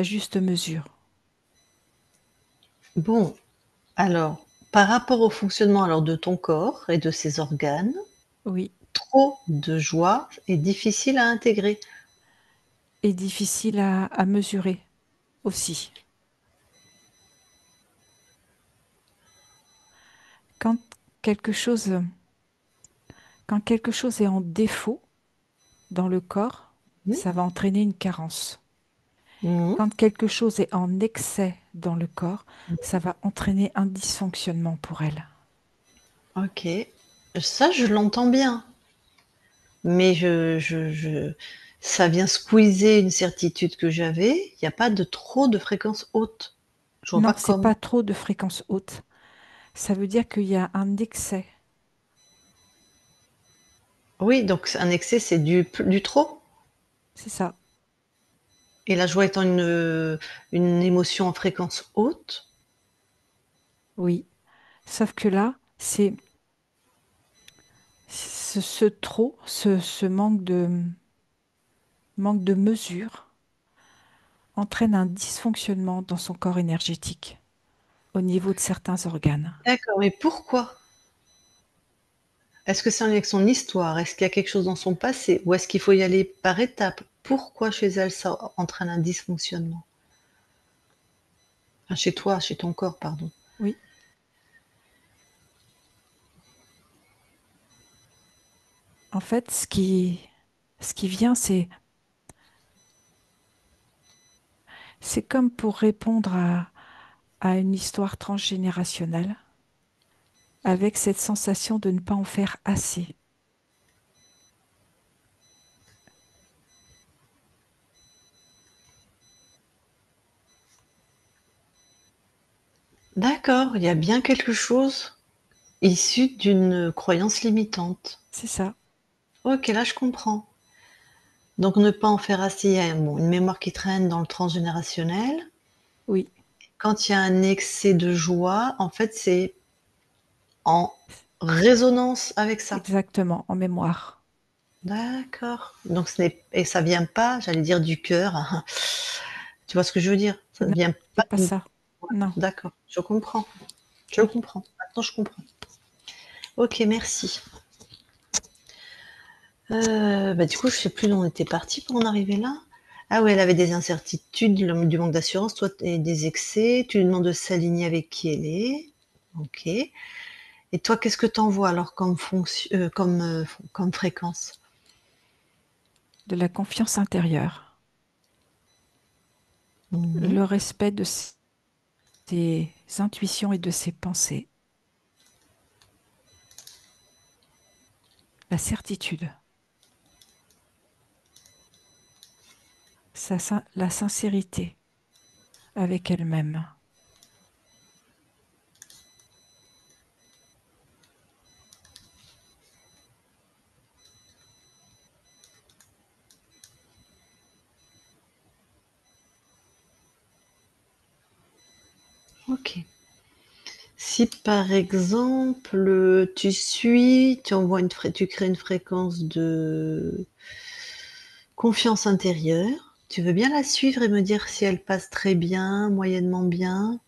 [SPEAKER 4] juste mesure.
[SPEAKER 1] Bon, alors, par rapport au fonctionnement alors de ton corps et de ses organes,
[SPEAKER 4] Oui,
[SPEAKER 1] trop de joie est difficile à intégrer.
[SPEAKER 4] et difficile à mesurer aussi. Quand quelque chose, quand quelque chose est en défaut dans le corps,
[SPEAKER 1] Mhm.
[SPEAKER 4] ça va entraîner une carence.
[SPEAKER 1] Mhm.
[SPEAKER 4] Quand quelque chose est en excès dans le corps, ça va entraîner un dysfonctionnement pour elle.
[SPEAKER 1] Ok, ça je l'entends bien, mais ça vient squeezer une certitude que j'avais. Il n'y a pas de trop de fréquences hautes. Je vois
[SPEAKER 4] Non,
[SPEAKER 1] pas
[SPEAKER 4] c'est
[SPEAKER 1] comment.
[SPEAKER 4] pas trop de fréquence haute. Ça veut dire qu'il y a un excès.
[SPEAKER 1] Oui, donc un excès, c'est du trop.
[SPEAKER 4] C'est ça.
[SPEAKER 1] Et la joie étant une émotion en fréquence haute.
[SPEAKER 4] Oui. Sauf que là, c'est ce trop, ce manque de mesure entraîne un dysfonctionnement dans son corps énergétique au niveau de certains organes.
[SPEAKER 1] D'accord, mais pourquoi? Est-ce que c'est en lien avec son histoire? Est-ce qu'il y a quelque chose dans son passé? Ou est-ce qu'il faut y aller par étapes? Pourquoi chez elle ça entraîne un dysfonctionnement? Enfin, chez toi, chez ton corps, pardon.
[SPEAKER 4] Oui. En fait, ce qui vient, c'est comme pour répondre à une histoire transgénérationnelle avec cette sensation de ne pas en faire assez.
[SPEAKER 1] D'accord, il y a bien quelque chose issu d'une croyance limitante.
[SPEAKER 4] C'est ça.
[SPEAKER 1] Ok, là je comprends. Donc ne pas en faire assez, il y a bon, une mémoire qui traîne dans le transgénérationnel.
[SPEAKER 4] Oui,
[SPEAKER 1] Quand il y a un excès de joie, en fait, c'est en résonance avec ça.
[SPEAKER 4] exactement, en mémoire.
[SPEAKER 1] D'accord. Donc et ça vient pas, j'allais dire du cœur. Tu vois ce que je veux dire? Ça ne
[SPEAKER 4] Non,
[SPEAKER 1] vient
[SPEAKER 4] c'est
[SPEAKER 1] pas.
[SPEAKER 4] pas ça. Non.
[SPEAKER 1] D'accord, je comprends. Je
[SPEAKER 4] Oui.
[SPEAKER 1] comprends. Maintenant, je comprends. Ok, merci. Bah, du coup, je sais plus où on était parti pour en arriver là. Ah ouais, elle avait des incertitudes, du manque d'assurance, toi, et des excès. Tu lui demandes de s'aligner avec qui elle est. Ok. Et toi, qu'est-ce que tu envoies alors comme fréquence?
[SPEAKER 4] De la confiance intérieure,
[SPEAKER 1] Mhm.
[SPEAKER 4] le respect de ses intuitions et de ses pensées, la certitude, la sincérité avec elle-même.
[SPEAKER 1] Ok. Si par exemple, tu crées une fréquence de confiance intérieure, tu veux bien la suivre et me dire si elle passe très bien, moyennement bien?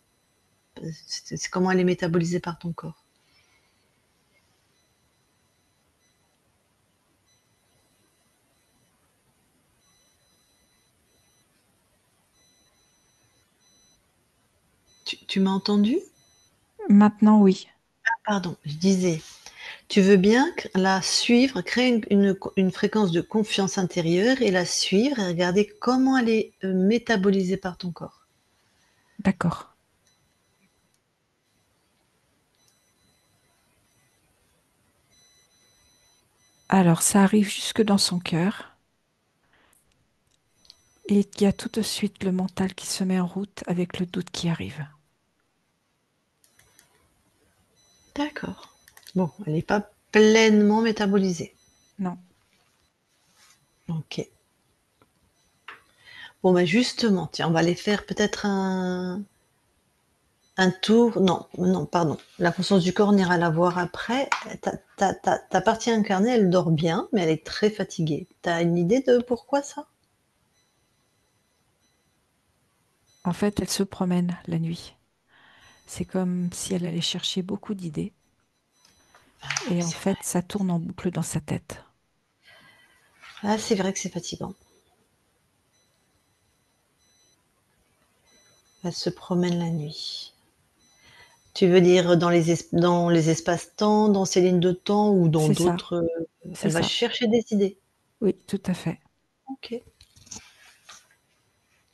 [SPEAKER 1] C'est comment elle est métabolisée par ton corps. Tu m'as entendu?
[SPEAKER 4] Maintenant, oui.
[SPEAKER 1] Pardon, je disais, Tu veux bien la suivre, créer une fréquence de confiance intérieure et la suivre et regarder comment elle est métabolisée par ton corps.
[SPEAKER 4] D'accord. Alors, ça arrive jusque dans son cœur et il y a tout de suite le mental qui se met en route avec le doute qui arrive.
[SPEAKER 1] D'accord. Bon, elle n'est pas pleinement métabolisée.
[SPEAKER 4] Non,
[SPEAKER 1] Ok. Bon, bah justement, tiens, on va aller faire peut-être un tour. Non, non, pardon. La conscience du corps, on ira la voir après. Ta partie incarnée, elle dort bien, mais elle est très fatiguée. T'as une idée de pourquoi ça?
[SPEAKER 4] en fait, elle se promène la nuit. C'est comme si elle allait chercher beaucoup d'idées et en
[SPEAKER 1] C'est vrai.
[SPEAKER 4] fait, ça tourne en boucle dans sa tête.
[SPEAKER 1] Ah, c'est vrai que c'est fatigant. Elle se promène la nuit. Tu veux dire dans les espaces-temps, dans ces lignes de temps ou dans
[SPEAKER 4] C'est ça,
[SPEAKER 1] d'autres,
[SPEAKER 4] c'est
[SPEAKER 1] elle va
[SPEAKER 4] ça.
[SPEAKER 1] chercher des idées?
[SPEAKER 4] Oui, tout à fait.
[SPEAKER 1] OK.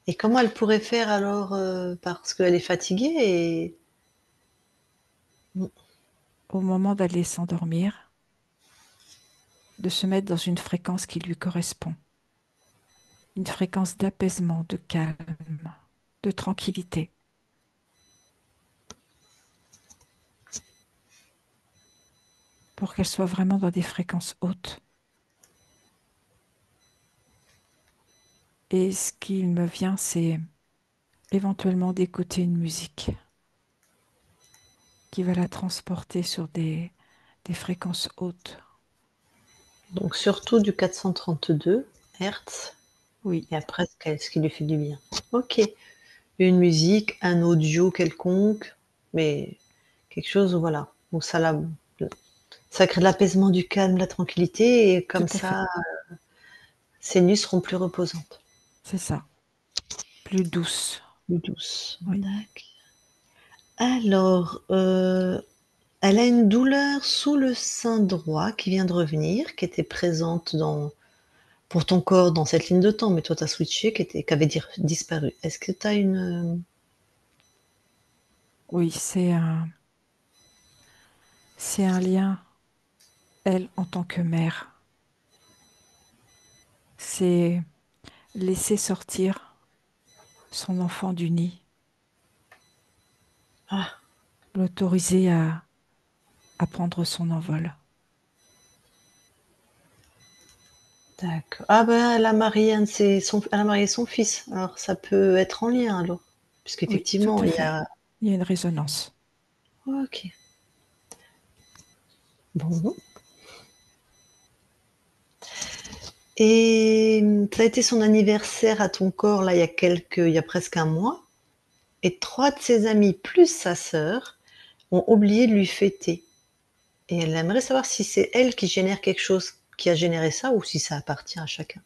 [SPEAKER 1] Et comment elle pourrait faire alors, parce qu'elle est fatiguée et mmh,
[SPEAKER 4] Au moment d'aller s'endormir, de se mettre dans une fréquence qui lui correspond. Une fréquence d'apaisement, de calme, de tranquillité, pour qu'elle soit vraiment dans des fréquences hautes. Et ce qui me vient, c'est éventuellement d'écouter une musique qui va la transporter sur des fréquences hautes.
[SPEAKER 1] donc surtout du 432 Hertz
[SPEAKER 4] Oui,
[SPEAKER 1] et après ce qui lui fait du bien. OK. Une musique, un audio quelconque, mais quelque chose, voilà, où ça crée de l'apaisement, du calme, de la tranquillité et
[SPEAKER 4] tout
[SPEAKER 1] comme
[SPEAKER 4] à fait.
[SPEAKER 1] ça, ses nuits seront plus reposantes,
[SPEAKER 4] C'est ça. Plus douce.
[SPEAKER 1] plus douces.
[SPEAKER 4] Oui,
[SPEAKER 1] D'accord. Alors, elle a une douleur sous le sein droit qui vient de revenir, qui était présente pour ton corps dans cette ligne de temps, mais toi tu as switché, qui avait disparu. Est-ce que tu as
[SPEAKER 4] oui, c'est un lien, elle, en tant que mère. C'est laisser sortir son enfant du nid,
[SPEAKER 1] ah,
[SPEAKER 4] l'autoriser à prendre son envol.
[SPEAKER 1] d'accord. Ah ben, elle a marié son fils, alors ça peut être en lien alors,
[SPEAKER 4] Oui, tout
[SPEAKER 1] puisqu'effectivement
[SPEAKER 4] à
[SPEAKER 1] il y
[SPEAKER 4] fait.
[SPEAKER 1] a
[SPEAKER 4] Il y a une résonance.
[SPEAKER 1] OK. Bon et ça a été son anniversaire à ton corps là il y a presque un mois et 3 de ses amis plus sa sœur ont oublié de lui fêter. Et elle aimerait savoir si c'est elle qui génère quelque chose qui a généré ça ou si ça appartient à chacun.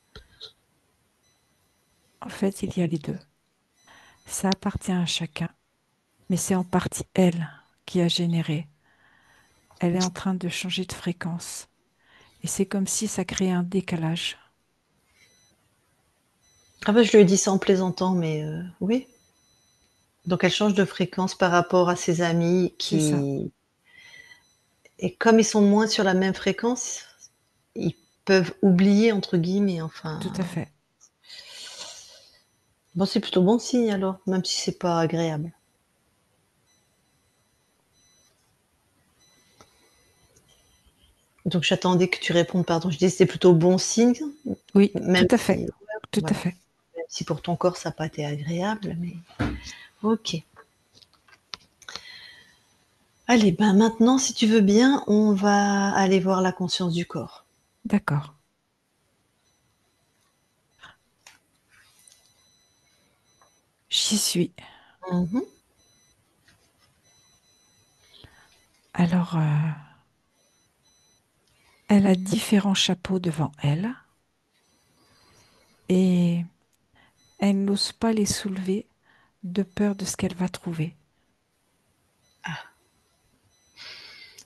[SPEAKER 4] En fait, il y a les deux. Ça appartient à chacun, mais c'est en partie elle qui a généré. Elle est en train de changer de fréquence. Et c'est comme si ça créait un décalage.
[SPEAKER 1] Ah bah, je lui ai dit ça en plaisantant, mais oui. Donc elle change de fréquence par rapport à ses amis
[SPEAKER 4] C'est ça,
[SPEAKER 1] qui et comme ils sont moins sur la même fréquence, ils peuvent «oublier» entre guillemets,
[SPEAKER 4] tout à
[SPEAKER 1] enfin
[SPEAKER 4] fait.
[SPEAKER 1] bon, c'est plutôt bon signe alors, même si c'est pas agréable. Donc j'attendais que tu répondes, pardon. Je disais c'est plutôt bon signe,
[SPEAKER 4] Oui, tout
[SPEAKER 1] même
[SPEAKER 4] à fait.
[SPEAKER 1] si
[SPEAKER 4] Tout à
[SPEAKER 1] voilà,
[SPEAKER 4] fait.
[SPEAKER 1] même si pour ton corps ça a pas été agréable, mais OK. Allez, ben maintenant, si tu veux bien, on va aller voir la conscience du corps.
[SPEAKER 4] D'accord. J'y suis.
[SPEAKER 1] Mmh.
[SPEAKER 4] Alors, elle a différents chapeaux devant elle et elle n'ose pas les soulever de peur de ce qu'elle va trouver.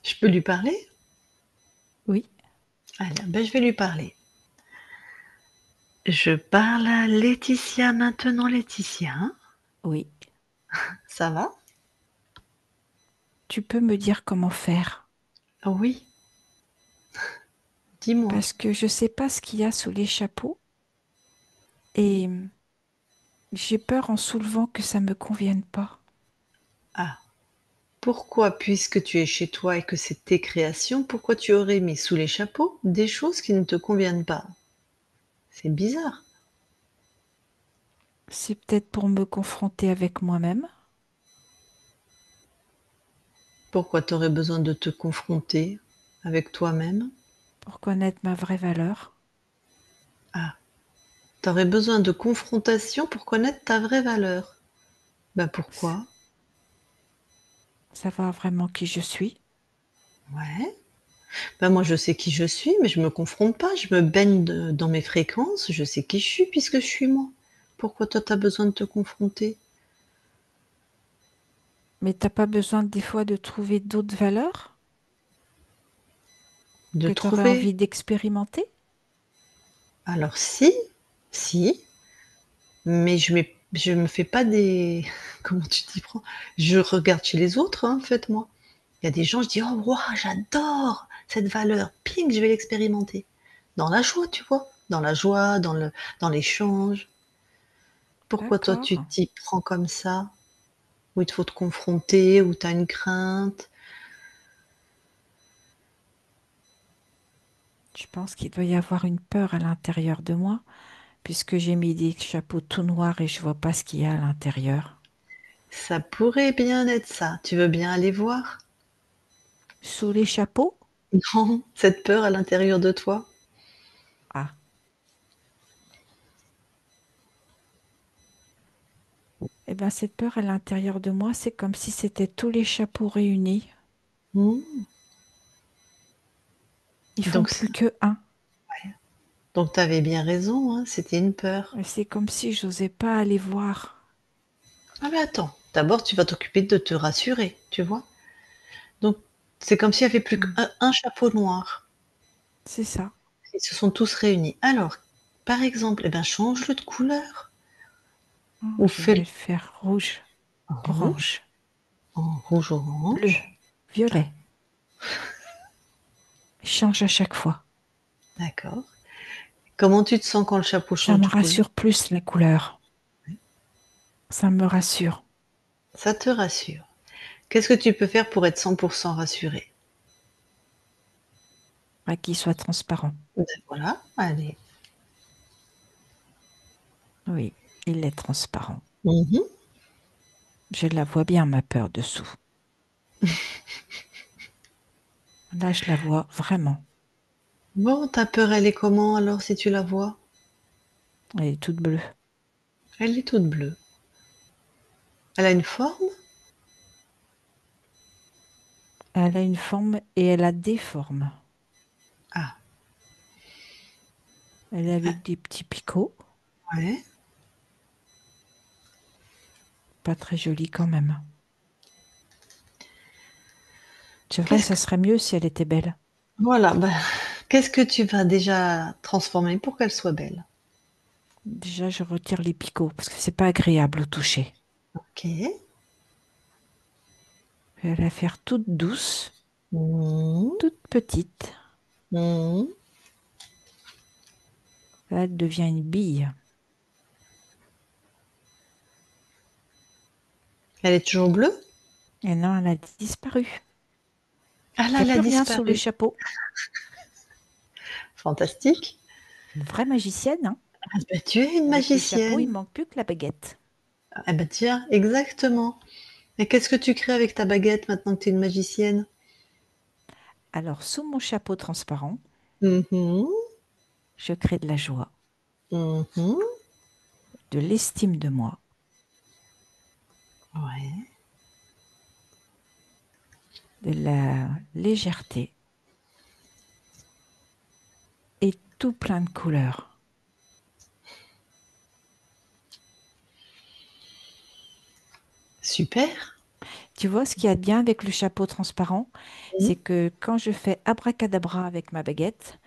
[SPEAKER 1] Je peux lui parler?
[SPEAKER 4] Oui,
[SPEAKER 1] Allez, ben, je vais lui parler. Je parle à Laetitia maintenant, Laetitia, hein.
[SPEAKER 4] oui.
[SPEAKER 1] Ça va?
[SPEAKER 4] Tu peux me dire comment faire?
[SPEAKER 1] Oui, dis-moi.
[SPEAKER 4] Parce que je ne sais pas ce qu'il y a sous les chapeaux et j'ai peur en soulevant que ça ne me convienne pas.
[SPEAKER 1] Ah, pourquoi, puisque tu es chez toi et que c'est tes créations, pourquoi tu aurais mis sous les chapeaux des choses qui ne te conviennent pas? C'est bizarre.
[SPEAKER 4] C'est peut-être pour me confronter avec moi-même,
[SPEAKER 1] Pourquoi tu aurais besoin de te confronter avec toi-même?
[SPEAKER 4] pour connaître ma vraie valeur.
[SPEAKER 1] Ah, tu aurais besoin de confrontation pour connaître ta vraie valeur. Ben
[SPEAKER 4] S-
[SPEAKER 1] pourquoi?
[SPEAKER 4] Savoir vraiment qui je suis.
[SPEAKER 1] Ouais. Ben moi je sais qui je suis, mais je me confronte pas, je me baigne dans mes fréquences, je sais qui je suis puisque je suis moi. Pourquoi toi tu as besoin de te confronter?
[SPEAKER 4] Mais t'as pas besoin des fois de trouver d'autres valeurs
[SPEAKER 1] De
[SPEAKER 4] que tu aurais
[SPEAKER 1] trouver.
[SPEAKER 4] envie d'expérimenter?
[SPEAKER 1] Alors si, mais je me fais pas des comment tu t'y prends? Je regarde chez les autres, hein, en fait, moi. Il y a des gens, je dis: «Oh waouh, j'adore cette valeur, ping, je vais l'expérimenter». Dans la joie, tu vois? Dans la joie, dans l'échange. Pourquoi toi tu
[SPEAKER 4] D'accord.
[SPEAKER 1] t'y prends comme ça? Où il te faut te confronter, où tu as une crainte?
[SPEAKER 4] Je pense qu'il doit y avoir une peur à l'intérieur de moi, puisque j'ai mis des chapeaux tout noirs et je vois pas ce qu'il y a à l'intérieur.
[SPEAKER 1] Ça pourrait bien être ça. Tu veux bien aller voir?
[SPEAKER 4] Sous les chapeaux?
[SPEAKER 1] Non, cette peur à l'intérieur de toi?
[SPEAKER 4] Ah, eh bien cette peur à l'intérieur de moi, c'est comme si c'était tous les chapeaux réunis.
[SPEAKER 1] Mmh.
[SPEAKER 4] Ils font
[SPEAKER 1] Donc
[SPEAKER 4] plus que un.
[SPEAKER 1] donc tu avais bien raison, hein, c'était une peur.
[SPEAKER 4] Et c'est comme si j'osais pas aller voir.
[SPEAKER 1] Ah mais attends, d'abord tu vas t'occuper de te rassurer, tu vois? Donc c'est comme s'il y avait plus
[SPEAKER 4] Hmm,
[SPEAKER 1] qu'un chapeau noir.
[SPEAKER 4] c'est ça.
[SPEAKER 1] Ils se sont tous réunis. Alors, par exemple, eh ben change-le de couleur
[SPEAKER 4] Oh,
[SPEAKER 1] ou
[SPEAKER 4] je vais
[SPEAKER 1] fais-le
[SPEAKER 4] le faire rouge,
[SPEAKER 1] en rouge,
[SPEAKER 4] orange,
[SPEAKER 1] en rouge
[SPEAKER 4] bleu,
[SPEAKER 1] orange. Ah,
[SPEAKER 4] violet. Je change à chaque fois.
[SPEAKER 1] d'accord. Comment tu te sens quand le chapeau
[SPEAKER 4] Ça
[SPEAKER 1] change
[SPEAKER 4] me
[SPEAKER 1] de couleur?
[SPEAKER 4] rassure plus la couleur. Ça me rassure.
[SPEAKER 1] Ça te rassure. Qu'est-ce que tu peux faire pour être 100% rassuré?
[SPEAKER 4] Pas qu'il soit transparent.
[SPEAKER 1] Ben voilà, allez.
[SPEAKER 4] Oui, il est transparent.
[SPEAKER 1] Mmh.
[SPEAKER 4] Je la vois bien, ma peur dessous. Là, je la vois vraiment.
[SPEAKER 1] Bon, ta peur, elle est comment alors si tu la vois?
[SPEAKER 4] Elle est toute bleue.
[SPEAKER 1] Elle est toute bleue. Elle a une forme?
[SPEAKER 4] Elle a une forme et elle a des formes.
[SPEAKER 1] Ah,
[SPEAKER 4] Elle est avec des petits picots.
[SPEAKER 1] ouais.
[SPEAKER 4] Pas très jolie quand même. C'est vrai,
[SPEAKER 1] Qu'est-ce
[SPEAKER 4] ça
[SPEAKER 1] que
[SPEAKER 4] serait mieux si elle était belle.
[SPEAKER 1] voilà, bah, qu'est-ce que tu vas déjà transformer pour qu'elle soit belle?
[SPEAKER 4] Déjà, je retire les picots parce que c'est pas agréable au toucher.
[SPEAKER 1] OK.
[SPEAKER 4] Je vais la faire toute douce,
[SPEAKER 1] Mmh.
[SPEAKER 4] toute petite.
[SPEAKER 1] Mmh.
[SPEAKER 4] Là, elle devient une bille.
[SPEAKER 1] Elle est toujours bleue?
[SPEAKER 4] Et non, elle a disparu.
[SPEAKER 1] Ah
[SPEAKER 4] Il
[SPEAKER 1] là,
[SPEAKER 4] n'y a
[SPEAKER 1] elle a
[SPEAKER 4] plus rien sous le
[SPEAKER 1] disparu.
[SPEAKER 4] chapeau.
[SPEAKER 1] Fantastique.
[SPEAKER 4] Une vraie magicienne, hein.
[SPEAKER 1] Ah bah, tu es une
[SPEAKER 4] Avec le chapeau, il
[SPEAKER 1] magicienne.
[SPEAKER 4] manque plus que la baguette.
[SPEAKER 1] Ah bah, tiens, exactement. Et qu'est-ce que tu crées avec ta baguette maintenant que tu es une magicienne?
[SPEAKER 4] Alors, sous mon chapeau transparent,
[SPEAKER 1] Mmh mh.
[SPEAKER 4] je crée de la joie,
[SPEAKER 1] Mmh.
[SPEAKER 4] de l'estime de moi,
[SPEAKER 1] Ouais.
[SPEAKER 4] de la légèreté et tout plein de couleurs.
[SPEAKER 1] Super.
[SPEAKER 4] Tu vois, ce qu'il y a de bien avec le chapeau transparent,
[SPEAKER 1] Mhm.
[SPEAKER 4] c'est que quand je fais abracadabra avec ma baguette,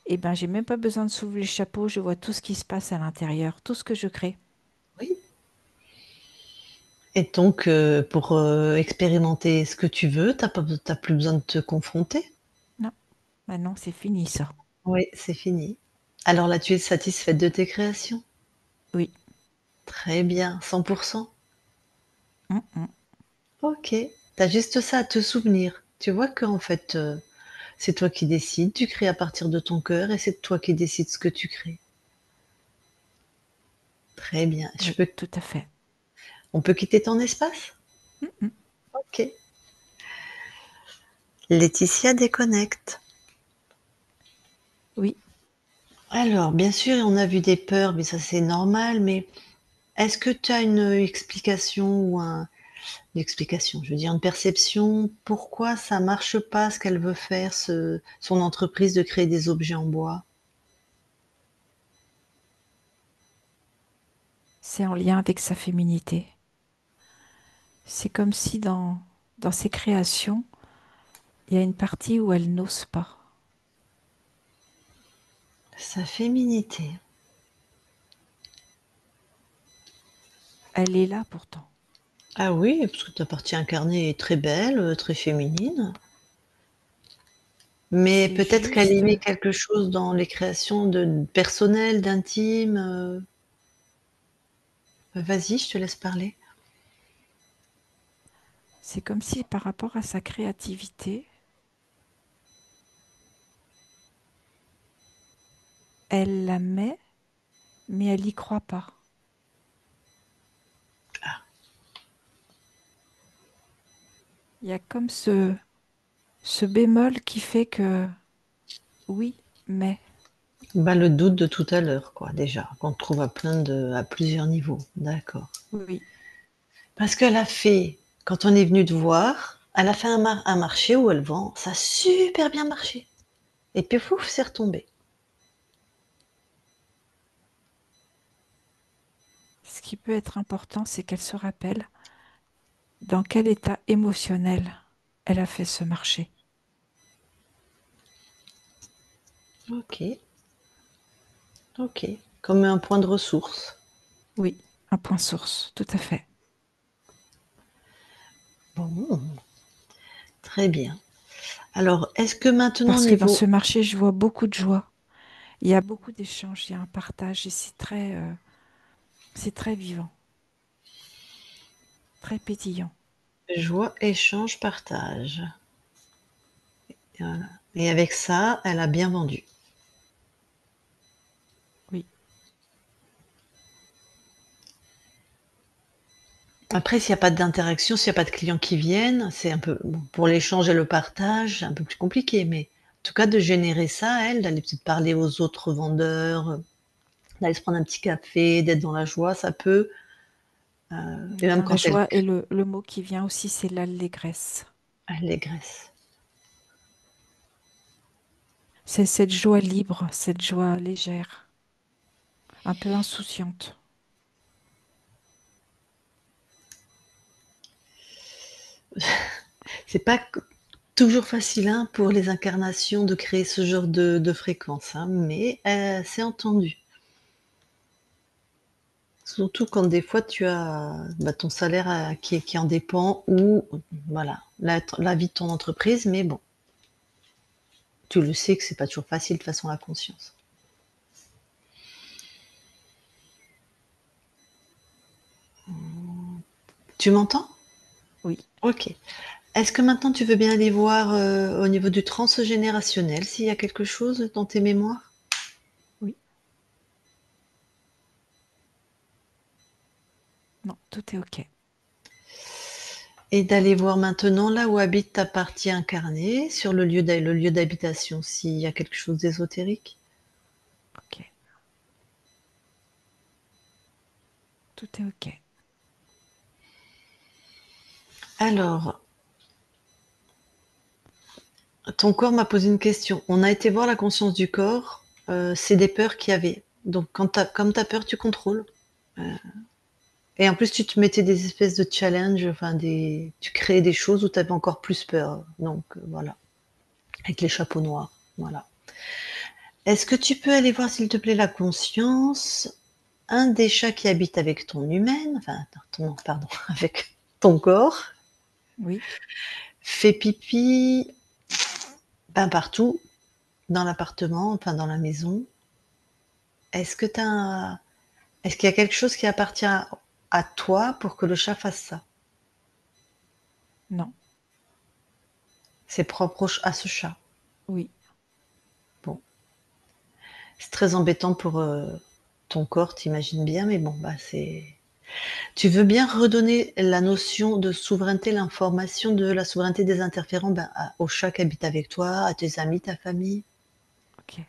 [SPEAKER 4] eh ben, j'ai même pas besoin de soulever le chapeau, je vois tout ce qui se passe à l'intérieur, tout ce que je crée.
[SPEAKER 1] Oui. Et donc, pour expérimenter ce que tu veux, t'as plus besoin de te confronter.
[SPEAKER 4] Non, maintenant c'est fini ça.
[SPEAKER 1] Oui, c'est fini. Alors là, tu es satisfaite de tes créations?
[SPEAKER 4] Oui.
[SPEAKER 1] Très bien, 100%.
[SPEAKER 4] Mm.
[SPEAKER 1] Ok. T'as juste ça à te souvenir. Tu vois qu'en fait, c'est toi qui décides, tu crées à partir de ton cœur et c'est toi qui décides ce que tu crées. Très bien.
[SPEAKER 4] Oui, tout à fait.
[SPEAKER 1] On peut quitter ton espace?
[SPEAKER 4] Mm.
[SPEAKER 1] Ok. Laetitia déconnecte.
[SPEAKER 4] Oui,
[SPEAKER 1] Alors, bien sûr, on a vu des peurs, mais ça c'est normal, mais est-ce que tu as une explication ou une explication, je veux dire une perception, pourquoi ça marche pas ce qu'elle veut faire, son entreprise de créer des objets en bois?
[SPEAKER 4] c'est en lien avec sa féminité. C'est comme si dans ses créations, il y a une partie où elle n'ose pas.
[SPEAKER 1] Sa féminité.
[SPEAKER 4] Elle est là pourtant.
[SPEAKER 1] Ah oui, parce que ta partie incarnée est très belle, très féminine. Mais
[SPEAKER 4] C'est
[SPEAKER 1] peut-être qu'elle y
[SPEAKER 4] juste,
[SPEAKER 1] met quelque chose dans les créations de personnelles, d'intime. Vas-y, je te laisse parler.
[SPEAKER 4] c'est comme si par rapport à sa créativité, elle la met, mais elle n'y croit pas. Il y a comme ce bémol qui fait que oui, mais
[SPEAKER 1] Bah, le doute de tout à l'heure, quoi, déjà, qu'on trouve à plusieurs niveaux. D'accord.
[SPEAKER 4] oui,
[SPEAKER 1] Parce qu'elle a fait, quand on est venu te voir, elle a fait un marché où elle vend, ça a super bien marché. Et puis, pouf, c'est retombé.
[SPEAKER 4] ce qui peut être important, c'est qu'elle se rappelle dans quel état émotionnel elle a fait ce marché.
[SPEAKER 1] Ok, ok. Comme un point de ressource.
[SPEAKER 4] Oui, un point source, tout à fait.
[SPEAKER 1] Bon, très bien. Alors, est-ce que maintenant,
[SPEAKER 4] Parce que dans
[SPEAKER 1] niveau...
[SPEAKER 4] ce marché, je vois beaucoup de joie. Il y a beaucoup d'échanges, il y a un partage et c'est très vivant, très pétillant.
[SPEAKER 1] Joie, échange, partage. Voilà. Et avec ça, elle a bien vendu.
[SPEAKER 4] Oui,
[SPEAKER 1] Après, s'il n'y a pas d'interaction, s'il n'y a pas de clients qui viennent, c'est un peu, bon, pour l'échange et le partage, c'est un peu plus compliqué. Mais en tout cas, de générer ça, elle, d'aller peut-être parler aux autres vendeurs, d'aller se prendre un petit café, d'être dans la joie, ça peut. Et même
[SPEAKER 4] dans la
[SPEAKER 1] quand elle,
[SPEAKER 4] joie et le mot qui vient aussi, c'est l'allégresse.
[SPEAKER 1] elle légresse.
[SPEAKER 4] C'est cette joie libre, cette joie légère, un peu insouciante.
[SPEAKER 1] C'est pas toujours facile hein, pour les incarnations de créer ce genre de fréquence, hein, mais c'est entendu. Surtout quand des fois tu as bah, ton salaire qui en dépend ou voilà la vie de ton entreprise, mais bon, tu le sais que c'est pas toujours facile de façon à la conscience. Tu m'entends?
[SPEAKER 4] Oui,
[SPEAKER 1] Ok. Est-ce que maintenant tu veux bien aller voir au niveau du transgénérationnel s'il y a quelque chose dans tes mémoires?
[SPEAKER 4] oui, non, tout est OK.
[SPEAKER 1] Et d'aller voir maintenant là où habite ta partie incarnée, sur le lieu d'habitation, s'il y a quelque chose d'ésotérique.
[SPEAKER 4] OK, tout est OK.
[SPEAKER 1] Alors, ton corps m'a posé une question. On a été voir la conscience du corps, c'est des peurs qu'il y avait. Donc, comme tu as peur, tu contrôles. Et en plus, tu te mettais des espèces de challenges, enfin tu créais des choses où tu avais encore plus peur. Donc voilà, avec les chapeaux noirs. Voilà. Est-ce que tu peux aller voir, s'il te plaît, la conscience? Un des chats qui habite avec ton humaine, enfin, pardon, avec ton corps,
[SPEAKER 4] Oui.
[SPEAKER 1] fait pipi ben, partout, dans l'appartement, enfin dans la maison. Est-ce que est-ce qu'il y a quelque chose qui appartient à toi pour que le chat fasse ça?
[SPEAKER 4] Non.
[SPEAKER 1] C'est propre à ce chat.
[SPEAKER 4] Oui.
[SPEAKER 1] Bon, c'est très embêtant pour ton corps, t'imagines bien, mais bon, bah c'est. Tu veux bien redonner la notion de souveraineté, l'information de la souveraineté des interférents ben, au chat qui habite avec toi, à tes amis, ta famille?
[SPEAKER 4] Ok.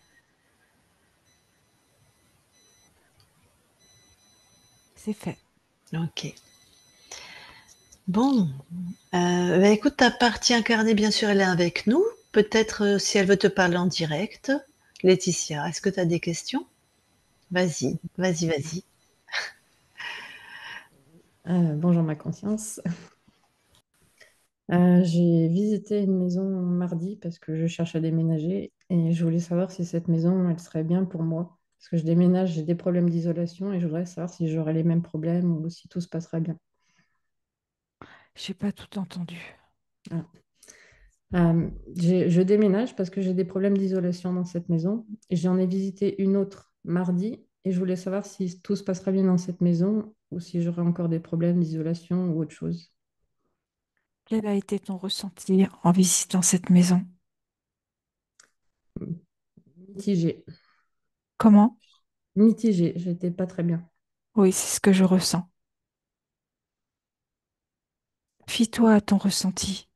[SPEAKER 4] C'est fait.
[SPEAKER 1] Ok. Bon, bah, écoute, ta partie incarnée, bien sûr, elle est avec nous. Peut-être si elle veut te parler en direct. Laetitia, est-ce que tu as des questions? Vas-y, vas-y, vas-y.
[SPEAKER 2] Bonjour ma conscience. J'ai visité une maison mardi parce que je cherche à déménager et je voulais savoir si cette maison, elle serait bien pour moi. Parce que je déménage, j'ai des problèmes d'isolation et je voudrais savoir si j'aurai les mêmes problèmes ou si tout se passera bien.
[SPEAKER 4] J'ai pas tout entendu.
[SPEAKER 2] Voilà. Je déménage parce que j'ai des problèmes d'isolation dans cette maison. Et j'en ai visité une autre mardi et je voulais savoir si tout se passera bien dans cette maison ou si j'aurai encore des problèmes d'isolation ou autre chose.
[SPEAKER 4] Quel a été ton ressenti en visitant cette maison?
[SPEAKER 2] Mitigé.
[SPEAKER 4] Comment?
[SPEAKER 2] Mitigé, j'étais pas très bien.
[SPEAKER 4] Oui, c'est ce que je ressens. Fie-toi à ton ressenti.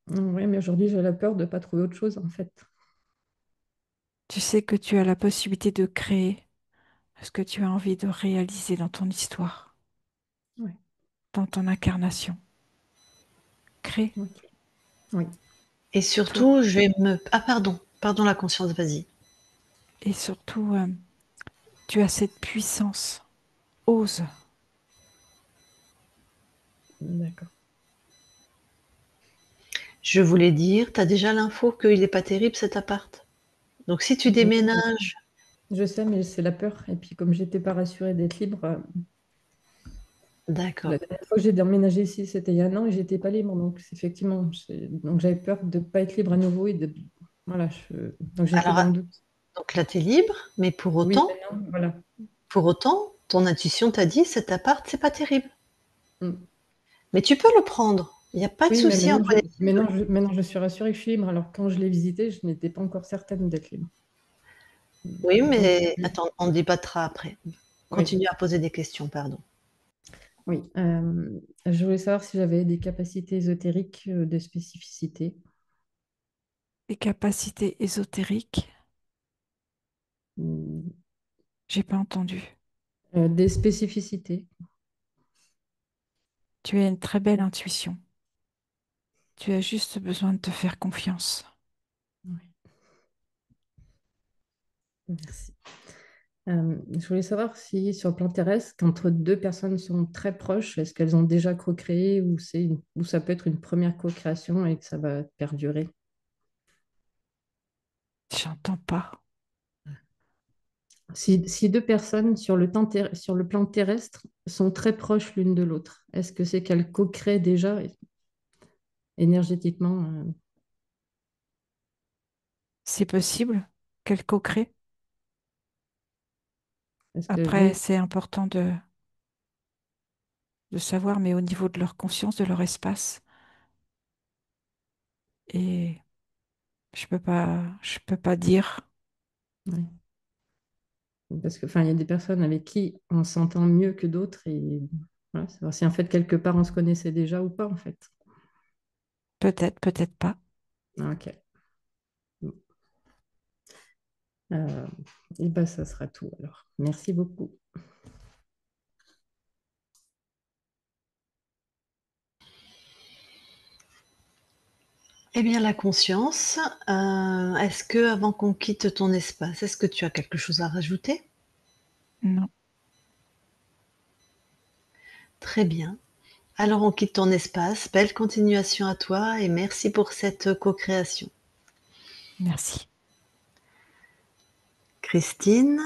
[SPEAKER 2] Oui, mais aujourd'hui, j'ai la peur de ne pas trouver autre chose, en fait.
[SPEAKER 4] Tu sais que tu as la possibilité de créer ce que tu as envie de réaliser dans ton histoire,
[SPEAKER 2] Ouais,
[SPEAKER 4] dans ton incarnation. Crée,
[SPEAKER 2] ok. Oui.
[SPEAKER 1] Et
[SPEAKER 4] toi.
[SPEAKER 1] surtout, je vais me... Ah, pardon, pardon la conscience, vas-y.
[SPEAKER 4] Et surtout, tu as cette puissance. Ose.
[SPEAKER 2] D'accord.
[SPEAKER 1] Je voulais dire, tu as déjà l'info qu'il n'est pas terrible cet appart. Donc si tu
[SPEAKER 2] Oui,
[SPEAKER 1] déménages,
[SPEAKER 2] je sais, mais c'est la peur. Et puis, comme j'étais pas rassurée d'être libre,
[SPEAKER 1] d'accord.
[SPEAKER 2] la dernière fois que j'ai déménagé ici, c'était il y a un an et j'étais pas libre. Donc, effectivement, donc j'avais peur de ne pas être libre à nouveau et de. Voilà, donc j'étais
[SPEAKER 1] Alors,
[SPEAKER 2] dans le doute.
[SPEAKER 1] donc là, tu es libre, mais
[SPEAKER 2] Oui, maintenant, voilà.
[SPEAKER 1] pour autant, ton intuition t'a dit, cet appart, c'est pas terrible.
[SPEAKER 2] Mm.
[SPEAKER 1] Mais tu peux le prendre. Il n'y a pas de
[SPEAKER 2] Oui, mais
[SPEAKER 1] souci en
[SPEAKER 2] maintenant, je suis rassurée que je suis libre. Alors, quand je l'ai visité, je n'étais pas encore certaine d'être libre.
[SPEAKER 1] Oui,
[SPEAKER 2] Donc,
[SPEAKER 1] mais attends, on débattra après.
[SPEAKER 2] oui.
[SPEAKER 1] Continue à poser des questions, pardon.
[SPEAKER 2] Oui, je voulais savoir si j'avais des capacités ésotériques de spécificité.
[SPEAKER 4] Les capacités ésotériques,
[SPEAKER 2] Hmm,
[SPEAKER 4] j'ai pas entendu.
[SPEAKER 2] des spécificités.
[SPEAKER 4] Tu as une très belle intuition. Tu as juste besoin de te faire confiance.
[SPEAKER 2] Oui, merci. Je voulais savoir si sur le plan terrestre, quand deux personnes sont très proches, est-ce qu'elles ont déjà co-créé ou, ou ça peut être une première co-création et que ça va perdurer?
[SPEAKER 4] J'entends pas.
[SPEAKER 2] Si deux personnes sur sur le plan terrestre sont très proches l'une de l'autre, est-ce que c'est qu'elles co-créent déjà énergétiquement?
[SPEAKER 4] C'est possible qu'elle co-crée.
[SPEAKER 2] Est-ce que
[SPEAKER 4] Après,
[SPEAKER 2] oui,
[SPEAKER 4] c'est important de savoir, mais au niveau de leur conscience, de leur espace. Et je peux pas dire.
[SPEAKER 2] oui. Parce que, enfin, il y a des personnes avec qui on s'entend mieux que d'autres et voilà, savoir si en fait quelque part on se connaissait déjà ou pas en fait.
[SPEAKER 4] Peut-être, peut-être pas.
[SPEAKER 2] Ah, ok. Euh, et ben ça sera tout alors. Merci beaucoup.
[SPEAKER 1] Eh bien, la conscience, est-ce que, avant qu'on quitte ton espace, est-ce que tu as quelque chose à rajouter?
[SPEAKER 4] Non.
[SPEAKER 1] Très bien. Alors on quitte ton espace. Belle continuation à toi et merci pour cette co-création.
[SPEAKER 4] Merci.
[SPEAKER 1] Christine,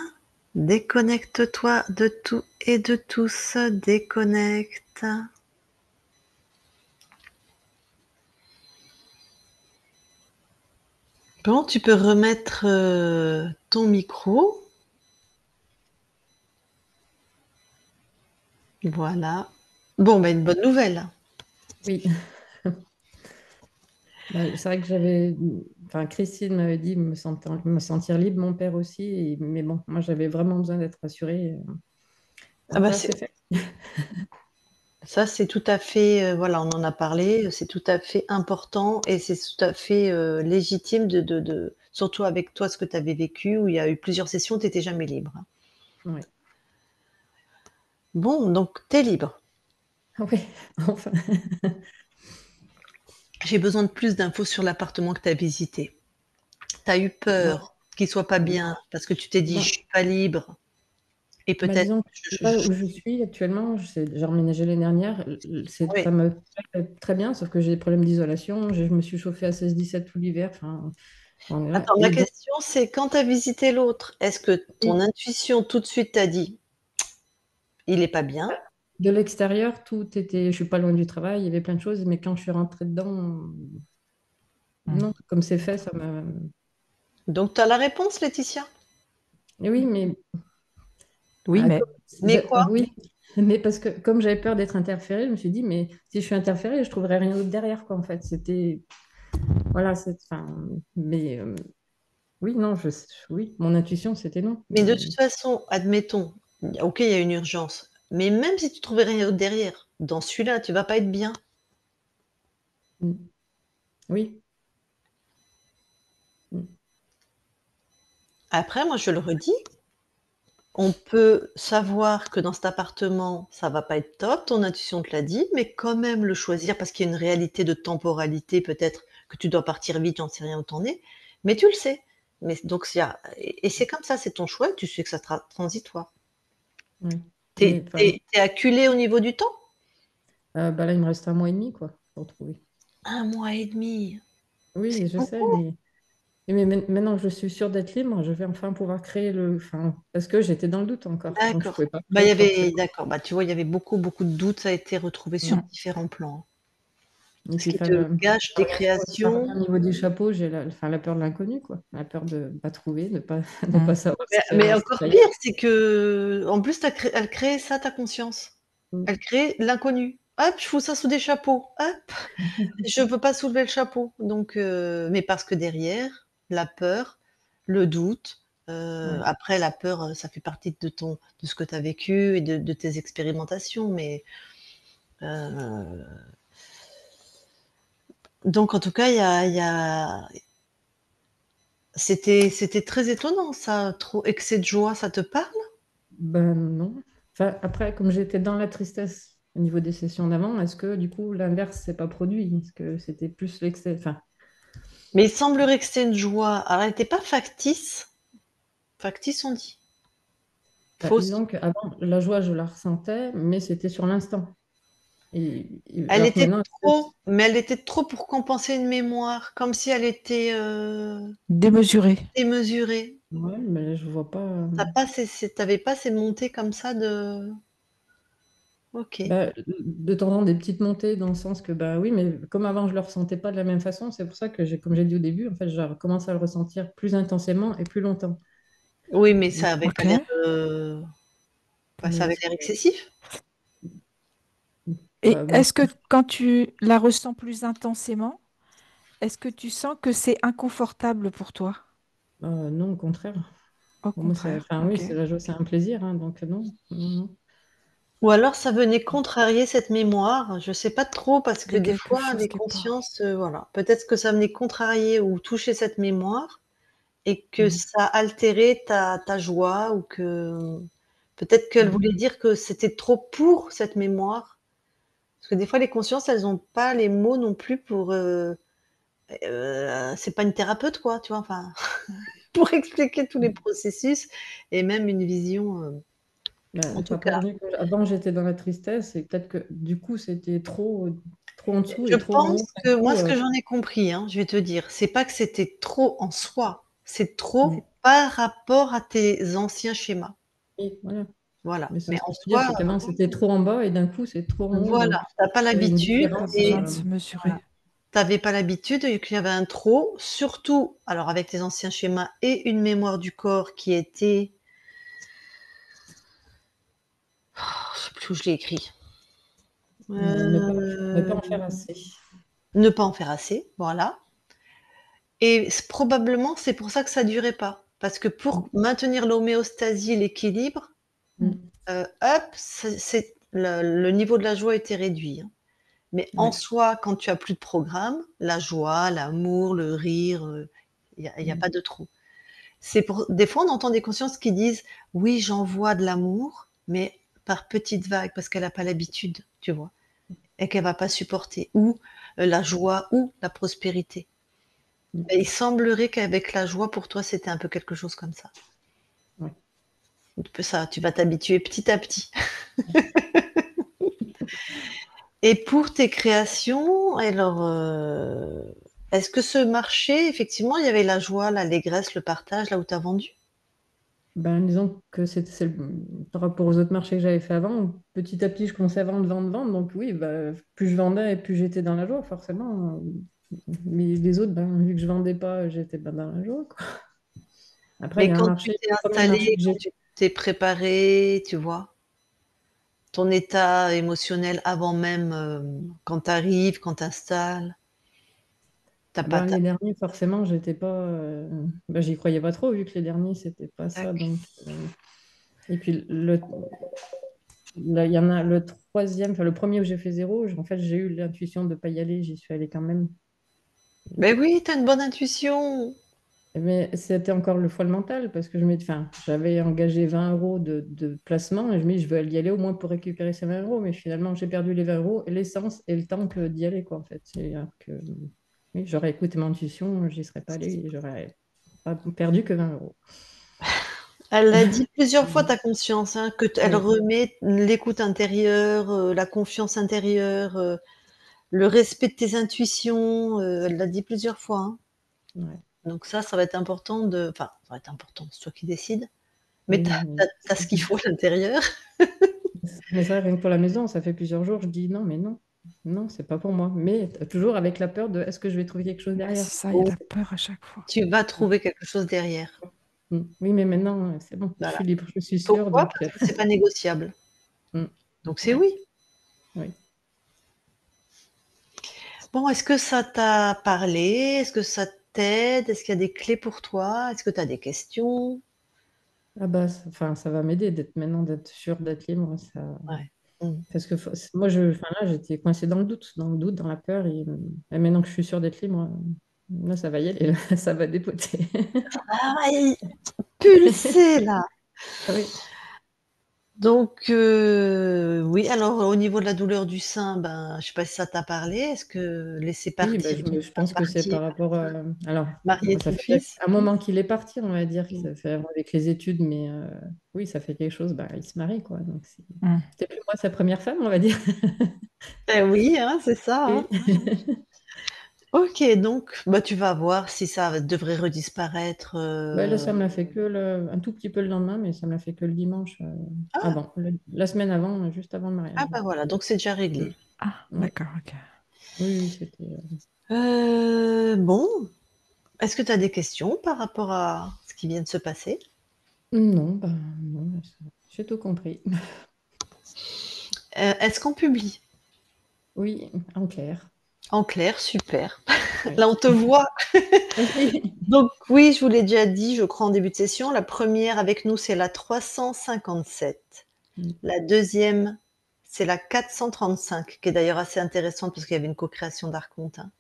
[SPEAKER 1] déconnecte-toi de tout et de tous. Déconnecte. Bon, tu peux remettre ton micro. Voilà. Bon, ben une bonne nouvelle.
[SPEAKER 2] Oui. Bah, c'est vrai que j'avais. Enfin, Christine m'avait dit me sentir libre, mon père aussi. Mais bon, moi, j'avais vraiment besoin d'être rassurée.
[SPEAKER 1] Ah bah
[SPEAKER 2] Ça,
[SPEAKER 1] c'est
[SPEAKER 2] c'est fait.
[SPEAKER 1] ça, c'est tout à fait, voilà, on en a parlé, c'est tout à fait important et c'est tout à fait légitime surtout avec toi, ce que tu avais vécu, où il y a eu plusieurs sessions, tu n'étais jamais libre.
[SPEAKER 2] Ouais.
[SPEAKER 1] Bon, donc tu es libre.
[SPEAKER 2] Oui, enfin.
[SPEAKER 1] J'ai besoin de plus d'infos sur l'appartement que tu as visité. Tu as eu
[SPEAKER 2] Bah,
[SPEAKER 1] peur qu'il soit pas bien parce que tu t'es dit: «Je
[SPEAKER 2] bah,
[SPEAKER 1] suis pas libre et
[SPEAKER 2] bah,
[SPEAKER 1] peut-être
[SPEAKER 2] disons que là
[SPEAKER 1] je»
[SPEAKER 2] où je suis actuellement, j'ai emménagé l'année dernière,
[SPEAKER 1] oui.
[SPEAKER 2] ça me fait très bien, sauf que j'ai des problèmes d'isolation. Je me suis chauffée à 16-17 tout l'hiver. Enfin, on est là.
[SPEAKER 1] Attends, ma
[SPEAKER 2] Et donc,
[SPEAKER 1] question, c'est quand tu as visité l'autre, est-ce que ton
[SPEAKER 2] oui,
[SPEAKER 1] intuition tout de suite t'a dit: «Il est pas bien»?
[SPEAKER 2] de l'extérieur, tout était. Je suis pas loin du travail, il y avait plein de choses, mais quand je suis rentrée dedans,
[SPEAKER 4] Mm.
[SPEAKER 2] non, comme c'est fait, ça me.
[SPEAKER 1] Donc tu as la réponse, Laetitia?
[SPEAKER 2] Et oui, mais
[SPEAKER 4] Oui, mais
[SPEAKER 1] Mais quoi?
[SPEAKER 2] oui, mais parce que comme j'avais peur d'être interférée, je me suis dit, mais si je suis interférée, je trouverai rien d'autre derrière, quoi, en fait. C'était, voilà, enfin, mais oui, non, oui, mon intuition, c'était non.
[SPEAKER 1] Mais de toute façon, admettons, OK, il y a une urgence, mais même si tu trouvais rien d'autre derrière, dans celui-là, tu vas pas être bien.
[SPEAKER 2] Mm. Oui. Mm.
[SPEAKER 1] Après, moi, je le redis, on peut savoir que dans cet appartement, ça va pas être top, ton intuition te l'a dit, mais quand même le choisir parce qu'il y a une réalité de temporalité, peut-être que tu dois partir vite, j'en sais rien où tu es, mais tu le sais. Mais donc s'il y a et c'est comme ça, c'est ton choix, tu sais que ça sera transitoire.
[SPEAKER 2] Oui.
[SPEAKER 1] Tu
[SPEAKER 2] Mais enfin,
[SPEAKER 1] es acculé au niveau du temps?
[SPEAKER 2] bah là, il me reste un mois et demi, quoi, pour trouver.
[SPEAKER 1] 1 mois et demi, c'est
[SPEAKER 2] Oui, je sais,
[SPEAKER 1] beaucoup.
[SPEAKER 2] mais maintenant que je suis sûre d'être libre, je vais enfin pouvoir créer enfin, parce que j'étais dans le doute encore, donc je
[SPEAKER 1] D'accord.
[SPEAKER 2] pouvais pas
[SPEAKER 1] Bah, il
[SPEAKER 2] créer
[SPEAKER 1] y
[SPEAKER 2] quoi que ce
[SPEAKER 1] avait
[SPEAKER 2] soit.
[SPEAKER 1] d'accord, bah, tu vois, il y avait beaucoup, beaucoup de doutes, ça a été retrouvé sur
[SPEAKER 4] mm,
[SPEAKER 1] différents plans.
[SPEAKER 2] Et
[SPEAKER 1] Ce
[SPEAKER 2] puis,
[SPEAKER 1] qui
[SPEAKER 2] enfin,
[SPEAKER 1] te gâche tes
[SPEAKER 2] pareil,
[SPEAKER 1] créations.
[SPEAKER 2] au niveau des chapeaux, j'ai enfin, la peur de l'inconnu, quoi. La peur de ne pas trouver, de pas, de
[SPEAKER 4] mm,
[SPEAKER 2] pas savoir
[SPEAKER 1] Mais
[SPEAKER 2] ce
[SPEAKER 1] encore
[SPEAKER 2] qu'il y
[SPEAKER 1] pire,
[SPEAKER 2] a.
[SPEAKER 1] c'est que en plus, elle crée ça, ta conscience.
[SPEAKER 2] Mm.
[SPEAKER 1] Elle crée l'inconnu. Hop, je fous ça sous des chapeaux. Hop, je peux pas soulever le chapeau. Donc, mais parce que derrière, la peur, le doute,
[SPEAKER 2] Ouais.
[SPEAKER 1] après la peur, ça fait partie de ce que tu as vécu et de tes expérimentations, mais, heu, donc en tout cas, c'était très étonnant ça, trop excès de joie, ça te parle?
[SPEAKER 2] Ben non. Enfin, après, comme j'étais dans la tristesse au niveau des sessions d'avant, est-ce que du coup l'inverse s'est pas produit? Est-ce que c'était plus l'excès? Enfin,
[SPEAKER 1] Mais il semblerait que c'était une joie. Alors, elle était pas factice. Factice, on dit? Fausse.
[SPEAKER 2] disons qu'avant, la joie, je la ressentais, mais c'était sur l'instant.
[SPEAKER 1] Elle
[SPEAKER 2] Alors que
[SPEAKER 1] était
[SPEAKER 2] maintenant,
[SPEAKER 1] trop, mais elle était trop pour compenser une mémoire, comme si elle était,
[SPEAKER 4] démesuré.
[SPEAKER 1] démesurée.
[SPEAKER 2] ouais, mais je vois pas.
[SPEAKER 1] Tu avais pas ces montées comme ça de OK.
[SPEAKER 2] Bah, de temps en temps, des petites montées dans le sens que, bah oui, mais comme avant, je ne le ressentais pas de la même façon, c'est pour ça que, comme j'ai dit au début, en fait, j'ai commencé à le ressentir plus intensément et plus longtemps.
[SPEAKER 1] Oui, mais ça avait pas
[SPEAKER 4] Ok.
[SPEAKER 1] l'air, ça
[SPEAKER 2] Mais
[SPEAKER 1] avait l'air excessif.
[SPEAKER 4] Et
[SPEAKER 2] bah, bon,
[SPEAKER 4] est-ce que quand tu la ressens plus intensément, est-ce que tu sens que c'est inconfortable pour toi?
[SPEAKER 2] non, au contraire.
[SPEAKER 4] Au
[SPEAKER 2] Pour moi,
[SPEAKER 4] contraire,
[SPEAKER 2] enfin, oui,
[SPEAKER 4] ok.
[SPEAKER 2] c'est la joie, c'est un plaisir, hein, donc non, non, non.
[SPEAKER 1] Ou alors ça venait contrarier cette mémoire, je sais pas trop parce
[SPEAKER 4] Il
[SPEAKER 1] que
[SPEAKER 4] y a
[SPEAKER 1] des
[SPEAKER 4] quelque
[SPEAKER 1] fois
[SPEAKER 4] chose
[SPEAKER 1] les
[SPEAKER 4] qui est pas.
[SPEAKER 1] consciences, voilà, peut-être que ça venait contrarier ou toucher cette mémoire et que
[SPEAKER 2] Mm.
[SPEAKER 1] ça altérait ta joie ou que peut-être qu'elle
[SPEAKER 2] Mm.
[SPEAKER 1] voulait dire que c'était trop pour cette mémoire. Parce que des fois les consciences, elles ont pas les mots non plus pour, c'est pas une thérapeute quoi, tu vois? Enfin,
[SPEAKER 4] Mm.
[SPEAKER 1] pour expliquer tous les processus et même une vision,
[SPEAKER 2] Ben,
[SPEAKER 1] En
[SPEAKER 2] tu
[SPEAKER 1] tout
[SPEAKER 2] as
[SPEAKER 1] cas.
[SPEAKER 2] prévenu que avant j'étais dans la tristesse et peut-être que du coup c'était trop en dessous
[SPEAKER 1] Je
[SPEAKER 2] et trop en
[SPEAKER 1] pense
[SPEAKER 2] haut. Du
[SPEAKER 1] que moi,
[SPEAKER 2] coup,
[SPEAKER 1] ce que j'en ai compris, hein, je vais te dire, c'est pas que c'était trop en soi, c'est trop
[SPEAKER 2] mm,
[SPEAKER 1] par rapport à tes anciens schémas.
[SPEAKER 2] oui, voilà.
[SPEAKER 1] Voilà.
[SPEAKER 2] Mais c'est
[SPEAKER 1] Mais
[SPEAKER 2] ce que
[SPEAKER 1] en
[SPEAKER 2] je veux dire,
[SPEAKER 1] soi,
[SPEAKER 2] c'est qu'avant c'était trop en bas et d'un coup c'est trop en haut.
[SPEAKER 1] voilà,
[SPEAKER 2] Donc
[SPEAKER 1] t'as pas
[SPEAKER 2] il y avait une
[SPEAKER 1] l'habitude
[SPEAKER 4] Pas
[SPEAKER 2] différence.
[SPEAKER 4] besoin
[SPEAKER 1] et
[SPEAKER 4] de se
[SPEAKER 1] voilà,
[SPEAKER 4] mesurer.
[SPEAKER 1] tu pas l'habitude et qu'il y avait un trop, surtout alors avec tes anciens schémas et une mémoire du corps qui était, je sais plus où je l'ai écrit.
[SPEAKER 2] Ne pas
[SPEAKER 1] Heu,
[SPEAKER 2] en faire assez.
[SPEAKER 1] Ne pas en faire assez, voilà. Et probablement, c'est pour ça que ça durait pas. Parce que
[SPEAKER 2] Mm,
[SPEAKER 1] pour maintenir l'homéostasie, l'équilibre,
[SPEAKER 2] mm,
[SPEAKER 1] hop, c'est le niveau de la joie était réduit, hein. Mais en
[SPEAKER 2] ouais,
[SPEAKER 1] soi, quand tu as plus de programme, la joie, l'amour, le rire, il y a
[SPEAKER 2] mm,
[SPEAKER 1] pas de trop. C'est pour des fois, on entend des consciences qui disent: «Oui, j'envoie de l'amour, mais par petites vagues», parce qu'elle a pas l'habitude, tu vois? Et qu'elle va pas supporter ou, la joie ou la prospérité.
[SPEAKER 2] mm,
[SPEAKER 1] Et il semblerait qu'avec la joie, pour toi, c'était un peu quelque chose comme ça.
[SPEAKER 2] ouais.
[SPEAKER 1] Un peu ça, tu vas t'habituer petit à petit. Et pour tes créations, alors, est-ce que ce marché, effectivement, il y avait la joie, l'allégresse, le partage, là où tu as vendu?
[SPEAKER 2] Ben, disons que par rapport aux autres marchés que j'avais fait avant, petit à petit je commençais à vendre. Donc oui, bah, plus je vendais et plus j'étais dans la joie, forcément. Mais les autres, ben, vu que je vendais pas, j'étais pas dans la joie, quoi. Après, il
[SPEAKER 1] Mais
[SPEAKER 2] y a un
[SPEAKER 1] quand tu
[SPEAKER 2] marché,
[SPEAKER 1] t'es
[SPEAKER 2] le premier marché
[SPEAKER 1] installé,
[SPEAKER 2] que
[SPEAKER 1] quand
[SPEAKER 2] j'ai
[SPEAKER 1] tu t'es préparé, tu vois? Ton état émotionnel avant même, quand tu arrives, quand tu installes, tu pas
[SPEAKER 2] ben,
[SPEAKER 1] tu
[SPEAKER 2] les derniers, forcément, j'étais pas, ben, j'y croyais pas trop, vu que les derniers, c'était pas ça. Et puis, là, il y en a le troisième, enfin le premier où j'ai fait zéro, en fait, j'ai eu l'intuition de pas y aller, j'y suis allée quand même.
[SPEAKER 1] mais oui, tu as une bonne intuition!
[SPEAKER 2] Mais c'était encore le fois le mental parce que enfin, j'avais engagé 20 euros de placement et je me dis, je veux y aller au moins pour récupérer ces 20 euros. Mais finalement, j'ai perdu les 20 euros, l'essence et le temps que d'y aller, quoi, en fait. Oui, j'aurais écouté mon intuition, j'y serais pas allée et j'aurais pas perdu que 20 euros.
[SPEAKER 1] Elle l'a dit plusieurs fois,
[SPEAKER 2] Mhm.
[SPEAKER 1] ta conscience, hein, que elle
[SPEAKER 2] Oui,
[SPEAKER 1] remet l'écoute intérieure, la confiance intérieure, le respect de tes intuitions, elle l'a dit plusieurs fois, hein.
[SPEAKER 2] ouais.
[SPEAKER 1] Donc ça va être important enfin, ça va être important, c'est toi qui décides, mais
[SPEAKER 2] Oui,
[SPEAKER 1] tu as ce qu'il faut à l'intérieur.
[SPEAKER 2] mais ça, rien que pour la maison, ça fait plusieurs jours, je dis non, mais non, non, c'est pas pour moi. Mais toujours avec la peur de est-ce que je vais trouver quelque chose
[SPEAKER 4] Ouais,
[SPEAKER 2] derrière?
[SPEAKER 4] c'est ça, il y a
[SPEAKER 1] Oh,
[SPEAKER 4] la peur à chaque fois.
[SPEAKER 1] tu vas trouver quelque chose derrière.
[SPEAKER 2] Oui, mais maintenant, c'est bon, je
[SPEAKER 1] Voilà.
[SPEAKER 2] suis libre, je suis sûre.
[SPEAKER 1] Pourquoi?
[SPEAKER 2] Donc,
[SPEAKER 1] Parce que c'est pas négociable.
[SPEAKER 2] mm,
[SPEAKER 1] Donc c'est
[SPEAKER 2] ouais,
[SPEAKER 1] oui.
[SPEAKER 2] oui.
[SPEAKER 1] Bon, est-ce que ça t'a parlé? Est-ce que ça t'aide? Est-ce qu'il y a des clés pour toi? Est-ce que tu as des questions?
[SPEAKER 2] Ah bah, enfin, ça va m'aider d'être sûre d'être libre.
[SPEAKER 1] Ouais. Mmh.
[SPEAKER 2] Parce que moi, enfin, là, j'étais coincée dans le doute, dans la peur. Et maintenant que je suis sûre d'être libre, là, ça va y aller, là, ça va dépoter.
[SPEAKER 1] Ah, il pulsait là!
[SPEAKER 2] Ah oui,
[SPEAKER 1] Donc oui, alors au niveau de la douleur du sein, ben, je sais pas si ça t'a parlé? Est-ce que laisser
[SPEAKER 2] oui, bah,
[SPEAKER 1] partir
[SPEAKER 2] je pense que c'est
[SPEAKER 1] partir,
[SPEAKER 2] par rapport à... Alors,
[SPEAKER 1] marier
[SPEAKER 2] bah, ça
[SPEAKER 1] ton
[SPEAKER 2] fait déjà
[SPEAKER 1] fils?
[SPEAKER 2] un moment qu'il est parti, on va dire, que
[SPEAKER 1] Mmh.
[SPEAKER 2] ça fait avec les études, mais oui, ça fait quelque chose. Bah, il se marie, quoi. Donc,
[SPEAKER 4] Mm.
[SPEAKER 2] c'est plus moi sa première femme, on va dire.
[SPEAKER 1] Eh oui, hein, c'est ça,
[SPEAKER 2] Oui.
[SPEAKER 1] hein. OK, donc bah, tu vas voir si ça devrait redisparaître,
[SPEAKER 2] Bah, là, ça me l'a fait que un tout petit peu le lendemain, mais ça me l'a fait que le dimanche
[SPEAKER 1] ah,
[SPEAKER 2] avant, la semaine avant, juste avant le mariage.
[SPEAKER 1] bah, voilà, donc c'est déjà réglé.
[SPEAKER 4] Ah,
[SPEAKER 2] Ouais.
[SPEAKER 4] d'accord, ok.
[SPEAKER 2] Oui, oui, c'était.
[SPEAKER 1] Bon, est-ce que tu as des questions par rapport à ce qui vient de se passer?
[SPEAKER 2] Non, bah, non, j'ai tout compris.
[SPEAKER 1] Est-ce qu'on publie?
[SPEAKER 2] Oui, en clair.
[SPEAKER 1] En clair, super.
[SPEAKER 2] Oui.
[SPEAKER 1] Là, on te voit.
[SPEAKER 2] Oui.
[SPEAKER 1] Donc oui, je vous l'ai déjà dit, je crois, en début de session, la première avec nous, c'est la 357. La deuxième, c'est la 435, qui est d'ailleurs assez intéressante parce qu'il y avait une co-création d'archonte, hein.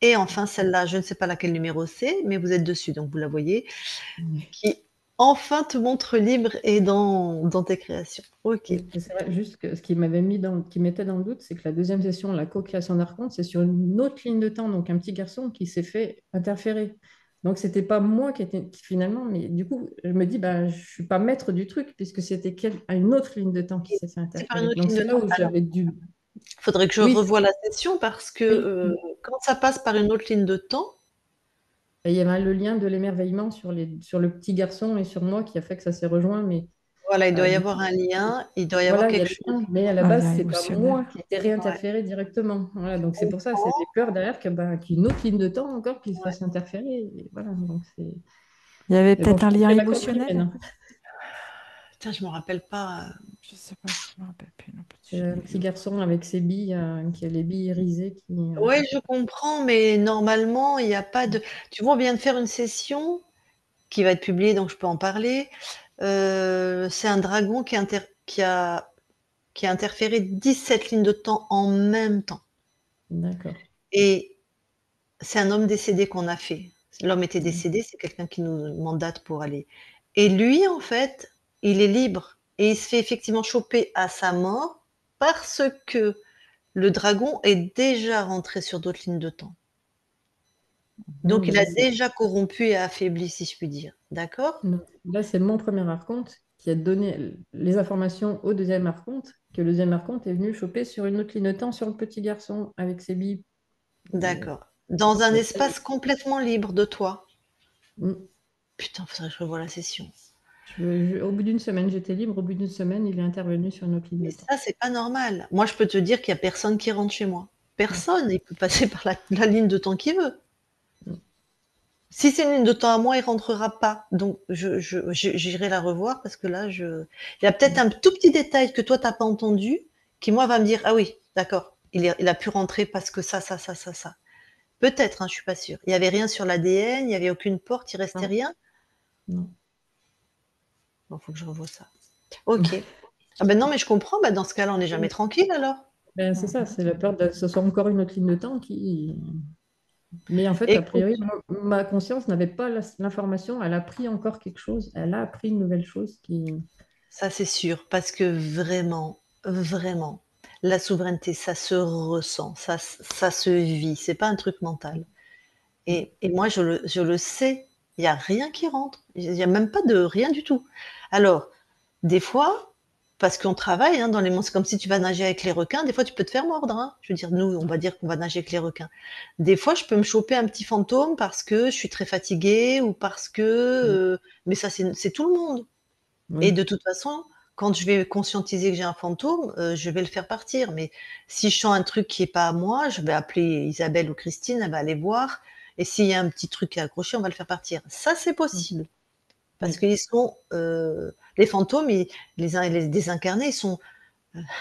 [SPEAKER 1] Et enfin celle-là, je ne sais pas laquelle numéro c'est, mais vous êtes dessus, donc vous la voyez, qui enfin te montre libre et dans tes créations. OK.
[SPEAKER 2] Oui, et c'est vrai, juste que ce qui mettait dans le doute, c'est que la deuxième session, la co-création d'Arconte, c'est sur une autre ligne de temps, donc un petit garçon qui s'est fait interférer. Donc, c'était pas moi finalement, mais du coup, je me dis, bah, je suis pas maître du truc, puisque c'était à une autre ligne de temps qui s'est fait
[SPEAKER 1] C'est par une
[SPEAKER 2] interférer.
[SPEAKER 1] autre
[SPEAKER 2] Donc,
[SPEAKER 1] ligne de
[SPEAKER 2] c'est là
[SPEAKER 1] temps.
[SPEAKER 2] où
[SPEAKER 1] Alors,
[SPEAKER 2] j'avais dû.
[SPEAKER 1] il faudrait que je
[SPEAKER 2] Oui,
[SPEAKER 1] revoie la session parce que
[SPEAKER 2] oui.
[SPEAKER 1] quand ça passe par une autre ligne de temps,
[SPEAKER 2] Et il y avait le lien de l'émerveillement sur le petit garçon et sur moi qui a fait que ça s'est rejoint, mais
[SPEAKER 1] voilà, il doit y
[SPEAKER 2] du
[SPEAKER 1] avoir
[SPEAKER 2] coup,
[SPEAKER 1] un lien, il doit y avoir
[SPEAKER 2] voilà, il y a
[SPEAKER 1] quelque
[SPEAKER 2] le
[SPEAKER 1] chose.
[SPEAKER 2] lien, mais à la
[SPEAKER 4] Un
[SPEAKER 2] base,
[SPEAKER 4] lien
[SPEAKER 2] c'est pas
[SPEAKER 4] émotionnel.
[SPEAKER 2] moi qui ai été
[SPEAKER 1] Ouais.
[SPEAKER 2] réinterféré directement. Voilà, donc c'est pour ça, c'était peur derrière qu'il y ait une autre ligne de temps encore qui se fasse interférer. Et voilà, donc c'est.
[SPEAKER 4] Il y avait
[SPEAKER 2] Mais bon,
[SPEAKER 4] peut-être
[SPEAKER 2] je
[SPEAKER 4] un
[SPEAKER 2] pense
[SPEAKER 4] lien
[SPEAKER 2] que la corde humaine,
[SPEAKER 4] émotionnel?
[SPEAKER 2] hein.
[SPEAKER 1] Putain, je me rappelle pas.
[SPEAKER 4] Je sais pas, je me rappelle plus non plus.
[SPEAKER 2] C'est
[SPEAKER 4] Je
[SPEAKER 2] un
[SPEAKER 4] l'ai vu.
[SPEAKER 2] petit garçon avec ses billes, qui a les billes irisées.
[SPEAKER 1] Ouais, je comprends, mais normalement, il n'y a pas de. Tu vois, on vient de faire une session qui va être publiée, donc je peux en parler. C'est un dragon qui a interféré 17 lignes de temps en même temps.
[SPEAKER 2] D'accord.
[SPEAKER 1] Et c'est un homme décédé qu'on a fait. L'homme était
[SPEAKER 2] Ouais.
[SPEAKER 1] décédé, c'est quelqu'un qui nous mandate pour aller. Et lui, en fait, il est libre. Et il se fait effectivement choper à sa mort parce que le dragon est déjà rentré sur d'autres lignes de temps.
[SPEAKER 2] Non,
[SPEAKER 1] Donc,
[SPEAKER 2] mais
[SPEAKER 1] il a déjà corrompu et affaibli, si je puis dire. D'accord?
[SPEAKER 2] là, c'est mon premier archonte qui a donné les informations au deuxième archonte, que le deuxième archonte est venu choper sur une autre ligne de temps sur le petit garçon avec ses billes. Et,
[SPEAKER 1] D'accord. Dans un
[SPEAKER 2] et après,
[SPEAKER 1] espace complètement libre de toi.
[SPEAKER 2] mm,
[SPEAKER 1] Putain, faudrait que je revoie la session.
[SPEAKER 2] au bout d'une semaine, j'étais libre. Au bout d'une semaine, il est intervenu sur une autre ligne
[SPEAKER 1] Mais
[SPEAKER 2] de temps.
[SPEAKER 1] ça, c'est pas normal. Moi, je peux te dire qu'il y a personne qui rentre chez moi. Personne. Il peut passer par la ligne de temps qu'il veut.
[SPEAKER 2] Mm.
[SPEAKER 1] Si c'est une ligne de temps à moi, il rentrera pas. Donc, j'irai la revoir parce que là, il y a peut-être un tout petit détail que toi, t'as pas entendu, qui moi va me dire, ah oui, d'accord, il a pu rentrer parce que ça. Peut-être, hein, je suis pas sûre. Il y avait rien sur l'ADN, il y avait aucune porte, il restait
[SPEAKER 2] Non,
[SPEAKER 1] rien.
[SPEAKER 2] non.
[SPEAKER 1] Bon, faut que je revoie ça. Ok. Ah ben non, mais je comprends. Ben dans ce cas-là, on n'est jamais tranquille alors.
[SPEAKER 2] Ben, c'est ça, c'est la peur que ce soit encore une autre ligne de temps qui. Mais en fait, a
[SPEAKER 1] Écoute,
[SPEAKER 2] priori, ma conscience n'avait pas l'information. Elle a appris encore quelque chose. Elle a appris une nouvelle chose qui.
[SPEAKER 1] ça c'est sûr, parce que vraiment, la souveraineté, ça se ressent, ça se vit. C'est pas un truc mental. Et moi, je le sais. Il y a rien qui rentre. Il y a même pas de rien du tout. Alors, des fois, parce qu'on travaille hein, dans les mondes, c'est comme si tu vas nager avec les requins. Des fois, tu peux te faire mordre. Hein. Je veux dire, nous, on va dire qu'on va nager avec les requins. Des fois, je peux me choper un petit fantôme parce que je suis très fatiguée ou parce que. Mais ça, c'est tout le monde. Et
[SPEAKER 2] Oui.
[SPEAKER 1] de toute façon, quand je vais conscientiser que j'ai un fantôme, je vais le faire partir. Mais si je sens un truc qui est pas à moi, je vais appeler Isabelle ou Christine, elle va aller voir. Et s'il y a un petit truc qui est accroché, on va le faire partir. Ça, c'est possible. Parce
[SPEAKER 2] Oui.
[SPEAKER 1] qu'ils sont, les fantômes, les désincarnés, ils sont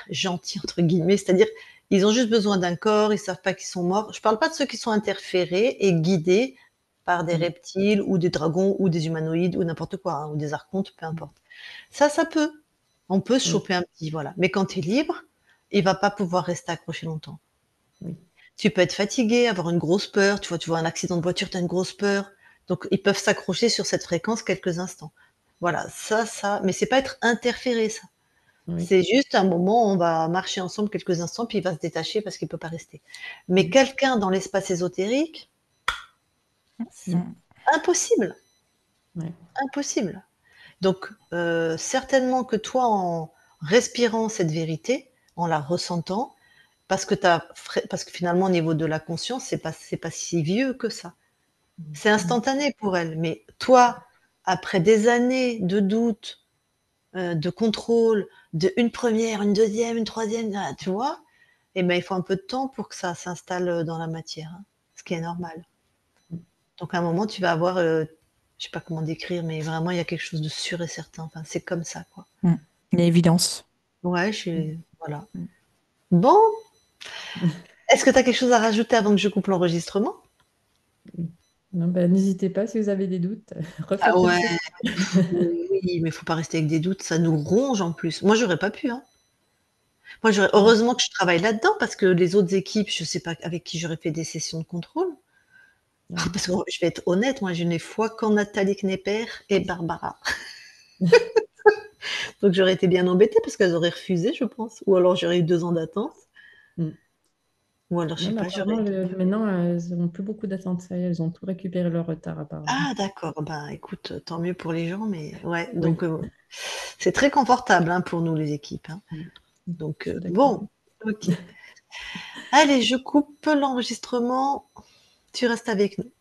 [SPEAKER 1] gentils, entre guillemets. C'est-à-dire, ils ont juste besoin d'un corps, ils savent pas qu'ils sont morts. Je parle pas de ceux qui sont interférés et guidés par des
[SPEAKER 2] Mm.
[SPEAKER 1] reptiles ou des dragons ou des humanoïdes ou n'importe quoi, hein, ou des archontes, peu importe. Ça peut. On peut se
[SPEAKER 2] Oui.
[SPEAKER 1] choper un petit, voilà. Mais quand tu es libre, il va pas pouvoir rester accroché longtemps.
[SPEAKER 2] Oui.
[SPEAKER 1] Tu peux être fatigué, avoir une grosse peur, tu vois un accident de voiture, tu as une grosse peur. Donc ils peuvent s'accrocher sur cette fréquence quelques instants. Voilà, mais c'est pas être interféré, ça.
[SPEAKER 2] Oui.
[SPEAKER 1] C'est juste un moment, on va marcher ensemble quelques instants, puis il va se détacher parce qu'il peut pas rester. Mais
[SPEAKER 2] Mm.
[SPEAKER 1] quelqu'un dans l'espace ésotérique,
[SPEAKER 4] Mm.
[SPEAKER 1] impossible,
[SPEAKER 2] Ouais.
[SPEAKER 1] impossible. Donc, certainement que toi, en respirant cette vérité, en la ressentant, parce que finalement, au niveau de la conscience, c'est pas si vieux que ça. C'est
[SPEAKER 2] Mm.
[SPEAKER 1] instantané pour elle. Mais toi, après des années de doute, de contrôle, de une première, une deuxième, une troisième, tu vois, eh ben, il faut un peu de temps pour que ça s'installe dans la matière, hein, ce qui est normal. Donc, à un moment, tu vas avoir, je sais pas comment décrire, mais vraiment, il y a quelque chose de sûr et certain. Enfin, c'est comme ça, quoi.
[SPEAKER 4] Mm. Une évidence.
[SPEAKER 1] Ouais,
[SPEAKER 2] Mm.
[SPEAKER 1] voilà.
[SPEAKER 4] Mm.
[SPEAKER 1] Bon, est-ce que tu as quelque chose à rajouter avant que je coupe l'enregistrement?
[SPEAKER 2] Non, ben, n'hésitez pas si vous avez des doutes.
[SPEAKER 1] Ah
[SPEAKER 2] Refaites une
[SPEAKER 1] ouais,
[SPEAKER 2] session.
[SPEAKER 1] oui, mais faut pas rester avec des doutes, ça nous ronge en plus. Moi, j'aurais pas pu, hein. Moi,
[SPEAKER 2] Mm.
[SPEAKER 1] heureusement que je travaille là-dedans parce que les autres équipes, je sais pas avec qui j'aurais fait des sessions de contrôle.
[SPEAKER 2] Ouais.
[SPEAKER 1] Parce que je vais être honnête, moi, je n'ai foi qu'en Nathalie Knepper et Barbara. Donc, j'aurais été bien embêtée parce qu'elles auraient refusé, je pense. Ou alors, j'aurais eu 2 ans d'attente.
[SPEAKER 2] Mm.
[SPEAKER 1] Ou alors, je sais
[SPEAKER 2] Même
[SPEAKER 1] pas,
[SPEAKER 2] apparemment,
[SPEAKER 1] j'aurais...
[SPEAKER 2] maintenant, elles n'ont plus beaucoup d'attente. Ça y est, elles ont tout récupéré leur retard, apparemment.
[SPEAKER 1] Ah, d'accord. Ben, écoute, tant mieux pour les gens, mais ouais,
[SPEAKER 2] Oui,
[SPEAKER 1] donc c'est très confortable hein, pour nous, les équipes. Hein.
[SPEAKER 2] je
[SPEAKER 1] Donc,
[SPEAKER 2] suis d'accord.
[SPEAKER 1] bon, ok. Allez, je coupe l'enregistrement. Tu restes avec nous.